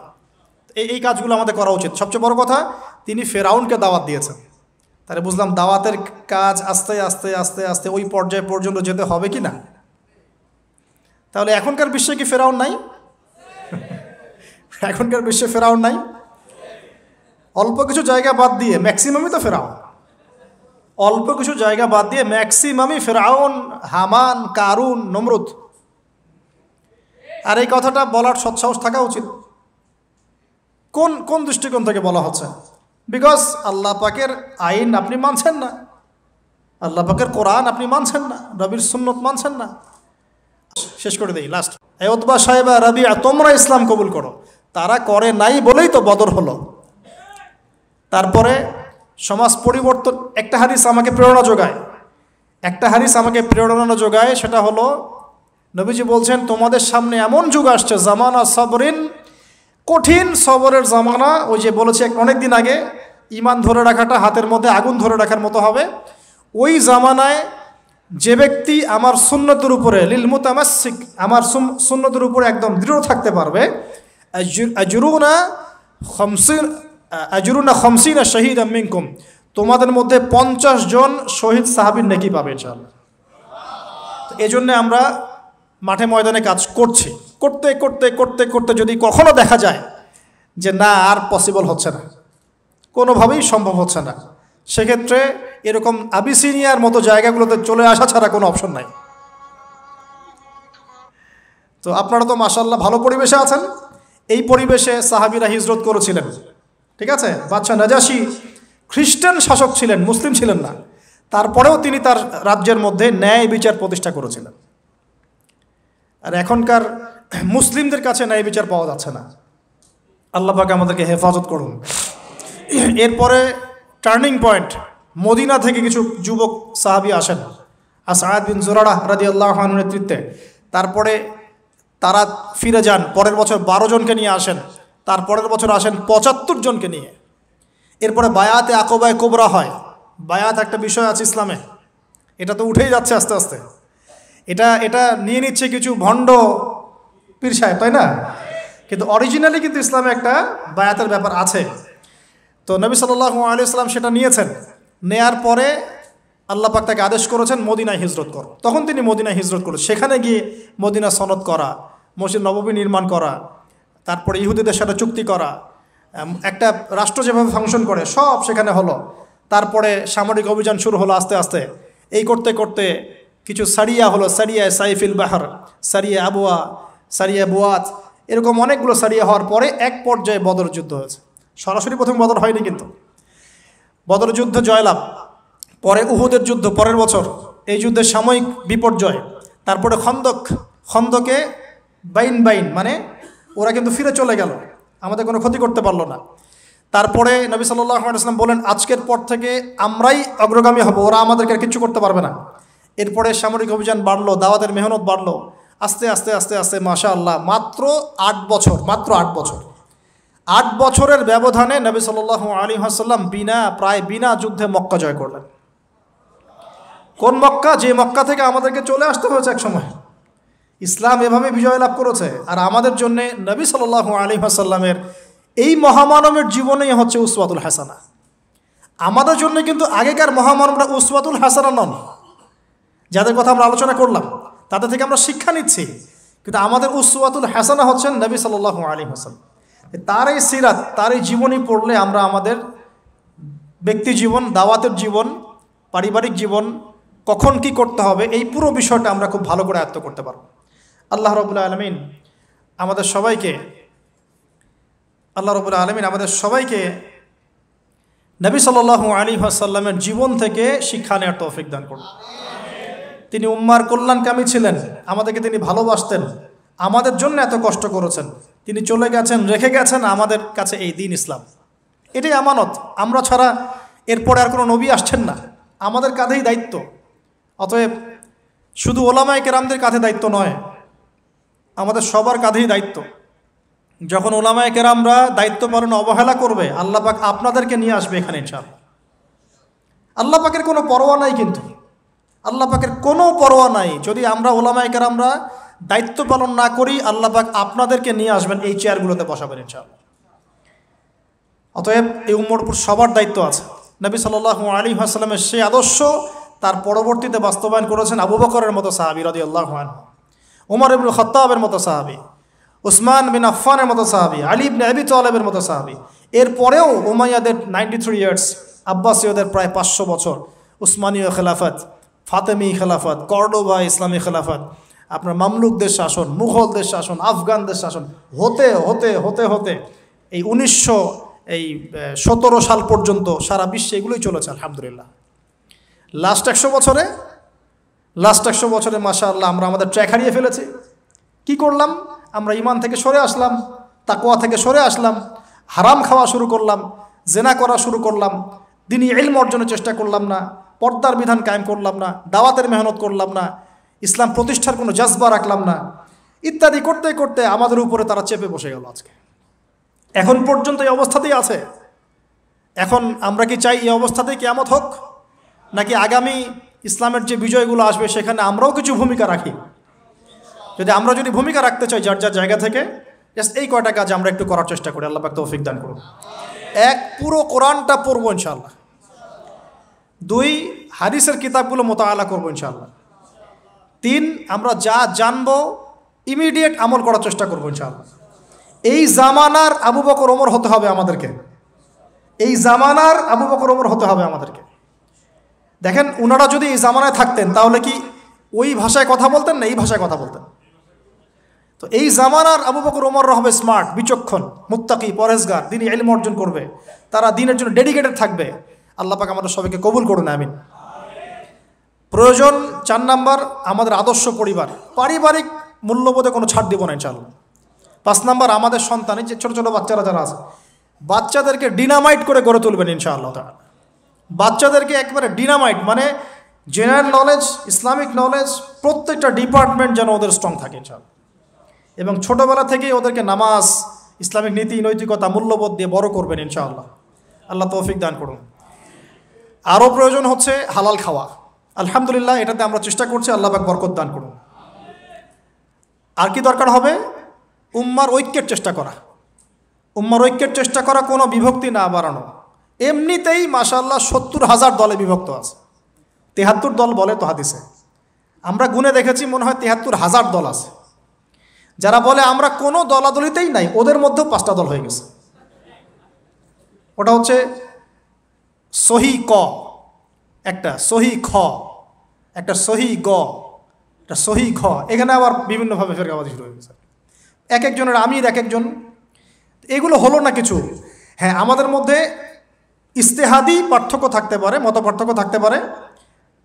এই কাজগুলো আমাদের করা উচিত। সবচেয়ে বড় কথা, তিনি ফেরাউনকে দাওয়াত দিয়েছেন। তাহলে বুঝলাম দাওয়াতের কাজ আস্তে আস্তে আস্তে আস্তে ওই পর্যায় পর্যন্ত যেতে হবে কি না? তাহলে এখনকার বিশ্বে কি ফেরাউন নাই? এখনকার বিশ্বে ফেরাউন নাই? অল্প কিছু জায়গা বাদ দিয়ে ম্যাক্সিমামই তো ফেরাউন। অল্প কিছু জায়গা বাদ দিয়ে ম্যাক্সিমামই ফেরাউন, হামান, কারুন, নমরুদ। আর এই কথাটা বলার সৎসাহস থাকা উচিত। কোন দৃষ্টিকোণ থেকে বলা হচ্ছে? বিকজ আল্লাহ পাকের আইন আপনি মানছেন না, আল্লাহ পাকের কোরআন আপনি মানছেন না, নবীর সুন্নত মানছেন না। শেষ করে দেই, লাস্ট। উতবা সাহেবা, রাবিয়া, তোমরা ইসলাম কবুল করো। তারা করে নাই বলেই তো বদর হলো। তারপরে সমাজ পরিবর্তন, একটা হাদিস আমাকে প্রেরণা যোগায়, সেটা হলো নবীজি বলছেন, তোমাদের সামনে এমন যুগ আসছে, জামানা সবরিন, কঠিন সবরের জামানা। ওই যে বলেছি অনেক দিন আগে, ইমান ধরে রাখাটা হাতের মধ্যে আগুন ধরে রাখার মতো হবে। ওই জামানায় যে ব্যক্তি আমার সুন্নতের উপরে, লিল মুতামাসসিক, আমার সুন্নতের উপরে একদম দৃঢ় থাকতে পারবে, আজরুনা খামসিনা শাহীদাম মিনকুম, তোমাদের মধ্যে 50 জন শহীদ সাহাবীর নেকি পাবে ইনশাআল্লাহ। তো এজন্য আমরা মাঠে ময়দানে কাজ করছি। করতে করতে করতে করতে যদি কখনো দেখা যায় যে না, আর পসিবল হচ্ছে না, কোনোভাবেই সম্ভব হচ্ছে না, সেক্ষেত্রে এরকম আবিসিনিয়ার মতো জায়গাগুলোতে চলে আসা ছাড়া কোনো অপশন নাই। তো আপনারা তো মাশাআল্লাহ ভালো পরিবেশে আছেন। এই পরিবেশে সাহাবীরা হিজরত করেছিলেন, ঠিক আছে? বাদশাহ নাজাশী খ্রিস্টান শাসক ছিলেন, মুসলিম ছিলেন না। তারপরেও তিনি তার রাজ্যের মধ্যে ন্যায় বিচার প্রতিষ্ঠা করেছিলেন। আর এখনকার মুসলিমদের কাছে ন্যায় বিচার পাওয়া যাচ্ছে না। আল্লাহ পাক আমাদেরকে হেফাজত করুন। এরপরে টার্নিং পয়েন্ট, মদিনা থেকে কিছু যুবক সাহাবী আসেন, আসআদ বিন জুরারাহ রাদিয়াল্লাহু আনহুর নেতৃত্বে। তারপরে তারা ফিরে যান, পরের বছর 12 জনকে নিয়ে আসেন, তারপরের বছর আসেন 75 জনকে নিয়ে। এরপরে বায়াতে আকবায়ে কুবরা হয়। বায়াত একটা বিষয় আছে ইসলামে, এটা তো উঠেই যাচ্ছে আস্তে আস্তে। এটা নিয়ে নিচ্ছে কিছু ভণ্ড পীর সাহেব, তাই না? কিন্তু অরিজিনালি কিন্তু ইসলামে একটা বায়াতের ব্যাপার আছে। তো নবী সাল্লাল্লাহু আলাইহি ওয়াসাল্লাম সেটা নিয়েছেন। নেয়ার পরে আল্লাহ পাক তাকে আদেশ করেছেন মদিনায় হিজরত করো। তখন তিনি মদিনায় হিজরত করেন। সেখানে গিয়ে মদিনা সনদ করা, মসজিদ নববী নির্মাণ করা, তারপরে ইহুদিদের সাথে চুক্তি করা, একটা রাষ্ট্র যেভাবে ফাংশন করে সব সেখানে হলো। তারপরে সামরিক অভিযান শুরু হলো আস্তে আস্তে। এই করতে করতে কিছু সারিয়া হলো, সারিয়া সাইফিল বাহার, সারিয়া আবুয়া, সারিয়া বুয়াত, এরকম অনেকগুলো সারিয়া হওয়ার পরে এক পর্যায়ে বদর যুদ্ধ হয়েছে। সরাসরি প্রথম বদর হয়নি, কিন্তু বদর যুদ্ধ জয়লাভ, পরে উহুদের যুদ্ধ পরের বছর, এই যুদ্ধের সাময়িক বিপর্যয়। তারপরে খন্দকে বাইন মানে ওরা কিন্তু ফিরে চলে গেল, আমাদের কোনো ক্ষতি করতে পারলো না। তারপরে নবী সাল্লাল্লাহু আলাইহি ওয়াসাল্লাম বলেন, আজকের পর থেকে আমরাই অগ্রগামী হব, ওরা আমাদেরকে আর কিচ্ছু করতে পারবে না। এরপরে সামরিক অভিযান বাড়লো, দাওয়াতের মেহনত বাড়লো, আস্তে আস্তে আস্তে আস্তে মাশাআল্লাহ মাত্র 8 বছর 8 বছরের ব্যবধানে নবী সাল্লাল্লাহু আলাইহি ওয়াসাল্লাম প্রায় বিনা যুদ্ধে মক্কা জয় করলেন। কোন মক্কা? যে মক্কা থেকে আমাদেরকে চলে আসতে হয়েছে এক সময়। ইসলাম এভাবে বিজয় লাভ করেছে। আর আমাদের জন্য নবী সাল্লাল্লাহু আলাইহি ওয়াসাল্লামের এই মহামানবের জীবনেই হচ্ছে উসওয়াতুল হাসানা। আমাদের জন্য কিন্তু আগেকার মহামানবরা উসওয়াতুল হাসানা নন, যাদের কথা আমরা আলোচনা করলাম, তাদের থেকে আমরা শিক্ষা নিচ্ছি। কিন্তু আমাদের উসওয়াতুল হাসানা হচ্ছেন নবী সাল্লাল্লাহু আলাইহি ওয়াসাল্লাম। তার এই সিরাত, তার এই জীবনী পড়লে আমরা আমাদের ব্যক্তি জীবন, দাওয়াতের জীবন, পারিবারিক জীবন, কখন কি করতে হবে, এই পুরো বিষয়টা আমরা খুব ভালো করে আয়ত্ত করতে পারব। আল্লাহ রাব্বুল আলামিন আমাদের সবাইকে নবী সাল্লাল্লাহু আলাইহি ওয়াসাল্লামের জীবন থেকে শিক্ষা নেওয়ার তৌফিক দান করুন। তিনি উম্মার কল্যাণকামী ছিলেন, আমাদেরকে তিনি ভালোবাসতেন, আমাদের জন্য এত কষ্ট করেছেন, তিনি চলে গেছেন, রেখে গেছেন আমাদের কাছে এই দ্বীন ইসলাম। এটাই আমানত। আমরা ছাড়া এরপরে আর কোনো নবী আসছেন না, আমাদের কাঁধেই দায়িত্ব। অতএব শুধু ওলামায়ে কেরামদের কাঁধে দায়িত্ব নয়, আমাদের সবার কাঁধেই দায়িত্ব। যখন ওলামায়ে কেরামরা দায়িত্ব পালনে অবহেলা করবে, আল্লাহ পাক আপনাদেরকে নিয়ে আসবে এখানে ইনশাআল্লাহ। আল্লাহ পাকের কোনো পরোয়া নাই, কিন্তু আল্লাহ পাকের কোনো পরোয়া নাই। যদি আমরা ওলামায়ে কেরামরা দায়িত্ব পালন না করি, আল্লাহ পাক আপনাদেরকে নিয়ে আসবেন, এই চেয়ারগুলোতে বসাবেন ইনশাআল্লাহ। অতএব এই উম্মর উপর সবার দায়িত্ব আছে। নবী সাল্লাল্লাহু আলাইহি ওয়াসাল্লামের সেই আদর্শ তার পরবর্তীতে বাস্তবায়ন করেছেন আবু বকরের মতো সাহাবী রাদিয়াল্লাহু আনহু, ওমর ইবনে খাত্তাবের মতো সাহাবী, উসমান বিন আফফানের মতো সাহাবী, আলী ইবনে আবি তালেবের মতো সাহাবী। এরপরেও উমাইয়াদের 93 ইয়ার্স, আব্বাসীয়দের প্রায় 500 বছর, উসমানীয় খেলাফত, ফাতেমি খেলাফত, কর্ডোবা ইসলামী খেলাফত, আপনার মামলুকদের শাসন, মুঘলদের শাসন, আফগানদের শাসন, হতে হতে হতে হতে এই 1917 সাল পর্যন্ত সারা বিশ্বে এগুলোই চলেছে আলহামদুলিল্লাহ। লাস্ট 100 বছরে মাশাআল্লাহ আমরা আমাদের ট্র্যাক হারিয়ে ফেলেছি। কি করলাম? আমরা ঈমান থেকে সরে আসলাম, তাকওয়া থেকে সরে আসলাম, হারাম খাওয়া শুরু করলাম, জেনা করা শুরু করলাম, দ্বীনি ইলম অর্জনের চেষ্টা করলাম না, পর্দার বিধান কায়েম করলাম না, দাওয়াতের মেহনত করলাম না, ইসলাম প্রতিষ্ঠার কোনো জজবা রাখলাম না, ইত্যাদি করতে করতে আমাদের উপরে তারা চেপে বসে গেল। আজকে এখন পর্যন্ত এই অবস্থাতেই আছে। এখন আমরা কি চাই এই অবস্থাতেই কিয়ামত হোক, নাকি আগামী ইসলামের যে বিজয়গুলো আসবে সেখানে আমরাও কিছু ভূমিকা রাখি? আমরা যদি ভূমিকা রাখতে চাই যার যার জায়গা থেকে, জাস্ট এই কয়টা কাজ আমরা একটু করার চেষ্টা করি। আল্লাহ পাক তৌফিক দান করুন। 1, পুরো কোরআনটা পড়বো ইনশাআল্লাহ। 2, হাদিসের কিতাবগুলো মোতাআলা করবো ইনশাআল্লাহ। 3, আমরা যা জানবো ইমিডিয়েট আমল করার চেষ্টা করবো ইনশাআল্লাহ। এই জামানার আবু বকর ওমর হতে হবে আমাদেরকে, এই জামানার আবু বকর ওমর হতে হবে আমাদেরকে। দেখেন, ওনারা যদি এই জামানায় থাকতেন তাহলে কি ওই ভাষায় কথা বলতেন না এই ভাষায় কথা বলতেন? তো এই জামানার আবু বকর ওমররা হবে স্মার্ট, বিচক্ষণ, মুত্তাকি, পরহেজগার, দ্বীনি ইলম অর্জন করবে, তারা দ্বীনের জন্য ডেডিকেটেড থাকবে। আল্লাহ পাক আমাদের সবাইকে কবুল করুন, আমিন। প্রয়োজন 4 নাম্বার, আমাদের আদর্শ পরিবার, পারিবারিক মূল্যবোধে কোনো ছাড় দিব না ইনশাআল্লাহ। 5 নাম্বার, আমাদের সন্তান, যে ছোটো ছোটো বাচ্চারা যারা আছে, বাচ্চাদেরকে ডিনামাইট করে গড়ে তুলবেন ইনশাআল্লাহ তাআলা। বাচ্চাদেরকে একবারে ডিনামাইট, মানে জেনারেল নলেজ, ইসলামিক নলেজ, প্রত্যেকটা ডিপার্টমেন্ট যেন ওদের স্ট্রং থাকে ইনশাআল্লাহ। এবং ছোটোবেলা থেকেই ওদেরকে নামাজ, ইসলামিক নীতি, নৈতিকতা, মূল্যবোধ দিয়ে বড় করবেন ইনশাআল্লাহ। আল্লাহ তৌফিক দান করুন। আরও প্রয়োজন হচ্ছে হালাল খাওয়া। আলহামদুলিল্লাহ, এটাতে আমরা চেষ্টা করছি, আল্লাহ পাক বরকত দান করুন। আর কি দরকার হবে? উম্মার ঐক্যের চেষ্টা করা, উম্মার ঐক্যের চেষ্টা করা, কোনো বিভক্তি না বাড়ানো। এমনিতেই মাশাআল্লাহ 70,000 দলে বিভক্ত আছে। 73 দল বলে তো হাদিসে, আমরা গুনে দেখেছি মনে হয় 73,000 দল আছে। যারা বলে আমরা কোনো দলাদলিতেই নাই, ওদের মধ্যেও 5টা দল হয়ে গেছে। ওটা হচ্ছে সহি ক, একটা সহি খ, একটা সহি গ, একটা সহি খ। এখানে আবার বিভিন্নভাবে ফেরকাবাজি শুরু হয়ে গেছে, এক একজনের আমির এক একজন। এগুলো হলো না কিছু। হ্যাঁ, আমাদের মধ্যে ইস্তেহাদি পার্থক্য থাকতে পারে, মত পার্থক্য থাকতে পারে,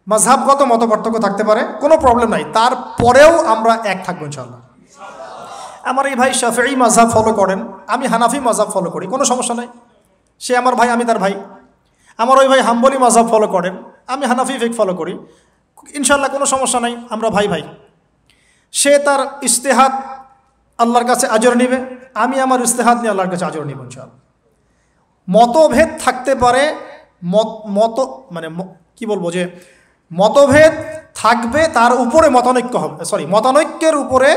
মাযহাবগত মত পার্থক্য থাকতে পারে, কোনো প্রবলেম নাই। তারপরেও আমরা এক থাকবো ইনশাআল্লাহ। আমার এই ভাই শাফিঈ মাযহাব ফলো করেন, আমি হানাফি মাযহাব ফলো করি, কোনো সমস্যা নাই। সে আমার ভাই, আমি তার ভাই। আমার ওই ভাই হাম্বলি মাযহাব ফলো করেন, আমি হানাফি ফিকহ ফলো করি, ইনশাআল্লাহ কোনো সমস্যা নাই, আমরা ভাই ভাই। সে তার ইজতিহাদ আল্লাহর কাছে আজর নিবে, আমি আমার ইজতিহাদ নিয়ে আল্লাহর কাছে আজর নিব ইনশাআল্লাহ। মতভেদ থাকতে পারে, মানে কি বলবো, যে মতভেদ থাকবে, তার উপরে মতানৈক্য হবে, মতানৈক্যের উপরে,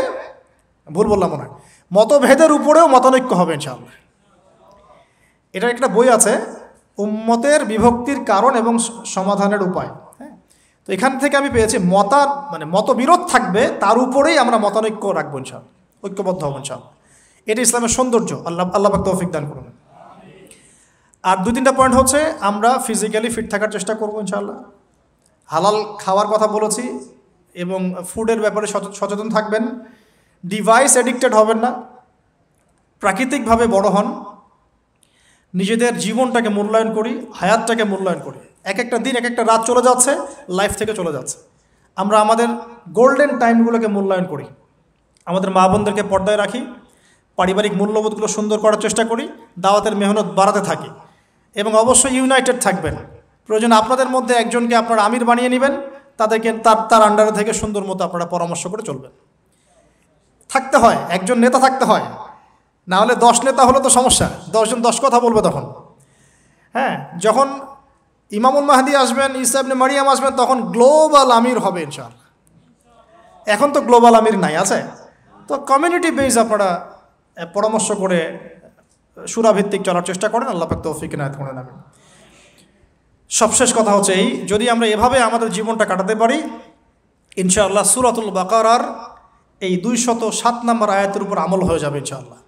ভুল বললাম মনে হয়, মতভেদের উপরেও মতানৈক্য হবে ইনশাআল্লাহ। এটা একটা বই আছে, উম্মতের বিভক্তির কারণ এবং সমাধানের উপায়। হ্যাঁ, তো এখান থেকে আমি পেয়েছি মানে মতবিরোধ থাকবে, তার উপরেই আমরা মতানৈক্য রাখবো ইনশাআল্লাহ, ঐক্যবদ্ধ হব ইনশাআল্লাহ। এটা ইসলামের সৌন্দর্য। আল্লাহ পাক তৌফিক দান করুন। আর 2-3টা পয়েন্ট হচ্ছে, আমরা ফিজিক্যালি ফিট থাকার চেষ্টা করবো ইনশাআল্লাহ। হালাল খাওয়ার কথা বলেছি, এবং ফুডের ব্যাপারে সচেতন থাকবেন। ডিভাইস এডিক্টেড হবেন না, প্রাকৃতিকভাবে বড় হন, নিজেদের জীবনটাকে মূল্যায়ন করি, হায়াতটাকে মূল্যায়ন করি। এক একটা দিন, এক একটা রাত চলে যাচ্ছে, লাইফ থেকে চলে যাচ্ছে। আমরা আমাদের গোল্ডেন টাইমগুলোকে মূল্যায়ন করি, আমাদের মা বোনদেরকে পর্দায় রাখি, পারিবারিক মূল্যবোধগুলো সুন্দর করার চেষ্টা করি, দাওয়াতের মেহনত বাড়াতে থাকি, এবং অবশ্যই ইউনাইটেড থাকবেন। প্রয়োজন আপনাদের মধ্যে একজনকে আপনারা আমির বানিয়ে নেবেন, তাদেরকে তার আন্ডারে থেকে সুন্দর মতো আপনারা পরামর্শ করে চলবেন। থাকতে হয়, একজন নেতা থাকতে হয়, না হলে 10 নেতা হলে তো সমস্যা, 10 জন 10 কথা বলবে তখন। হ্যাঁ, যখন ইমামুল মাহদি আসবেন, ঈসা ইবনে মারিয়াম আসবেন, তখন গ্লোবাল আমির হবে ইনশাআল্লাহ। এখন তো গ্লোবাল আমির নাই, আছে তো কমিউনিটি বেস আপনারা পরামর্শ করে সুরাভিত্তিক চলার চেষ্টা করেন। আল্লাহ পাক তৌফিক ইনায়াত করেন। আমিন। সবশেষ কথা হচ্ছে এই, যদি আমরা এভাবে আমাদের জীবনটা কাটাতে পারি ইনশাআল্লাহ, সূরাতুল বাকারার এই 207 নম্বর আয়াতের উপর আমল হয়ে যাবে ইনশাআল্লাহ।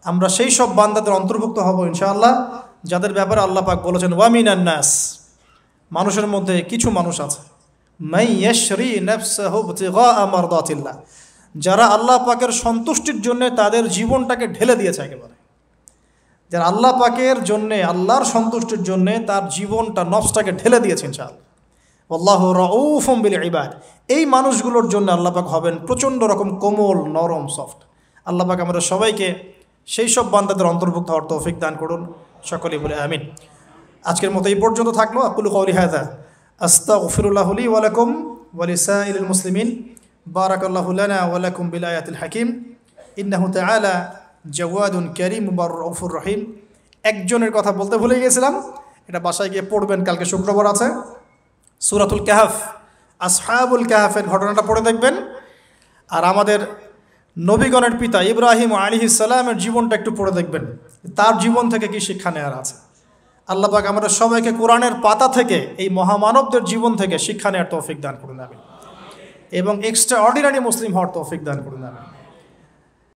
আমরা সেই সব বান্দাদের অন্তর্ভুক্ত হব ইনশাআল্লাহ, যাদের ব্যাপারে আল্লাহ পাক বলেছেন, ওয়া মিনান নাস, মানুষের মধ্যে কিছু মানুষ আছে, মাই ইয়াশরি নাফসাহু ইবতিগাআ মারদাতিল্লাহ, যারা আল্লাহ পাকের সন্তুষ্টির জন্য তাদের জীবনটাকে ঢেলে দিয়েছে একেবারে। যারা আল্লাহ পাকের জন্যে, আল্লাহর সন্তুষ্টির জন্যে তার জীবনটা, নফসটাকে ঢেলে দিয়েছে ইনশাআল্লাহ। আল্লাহু রাউফুম বিল ইবাদ, এই মানুষগুলোর জন্য আল্লাহ পাক হবেন প্রচণ্ড রকম কোমল, নরম, সফট। আল্লাহ পাক আমাদের সবাইকে সেই সব বান্দাদের অন্তর্ভুক্ত হওয়ার তৌফিক দান করুন, সকলেই বলে আমিন। আজকের মতো এই পর্যন্ত থাকলো। আকুলু কওলি হাযা আস্তাগফিরুল্লাহু লি ওয়া লাকুম ওয়া লিসাইরিল মুসলিমিন। বারাকাল্লাহু লানা ওয়া লাকুম বিল আয়াতিল হাকিম। ইন্নাহু তাআলা জাওয়াদুন কারীম রাউফুর রহিম। একজনের কথা বলতে ভুলে গিয়েছিলাম, এটা বাসায় গিয়ে পড়বেন, কালকে শুক্রবার আছে। সূরাতুল কাহফ, আসহাবুল কাহফের ঘটনাটা পড়ে দেখবেন। আর আমাদের নবীগণের পিতা ইব্রাহিম আলাইহিস সালামের জীবনটা একটু পড়ে দেখবেন, তার জীবন থেকে কি শিক্ষা নেওয়ার আছে। আল্লাহ পাক আমাদের সবাইকে কোরআনের পাতা থেকে, এই মহামানবদের জীবন থেকে শিক্ষা নেওয়ার তৌফিক দান করুন আমিন, এবং এক্সট্রা অর্ডিনারি মুসলিম হওয়ার তৌফিক দান করুন আমিন।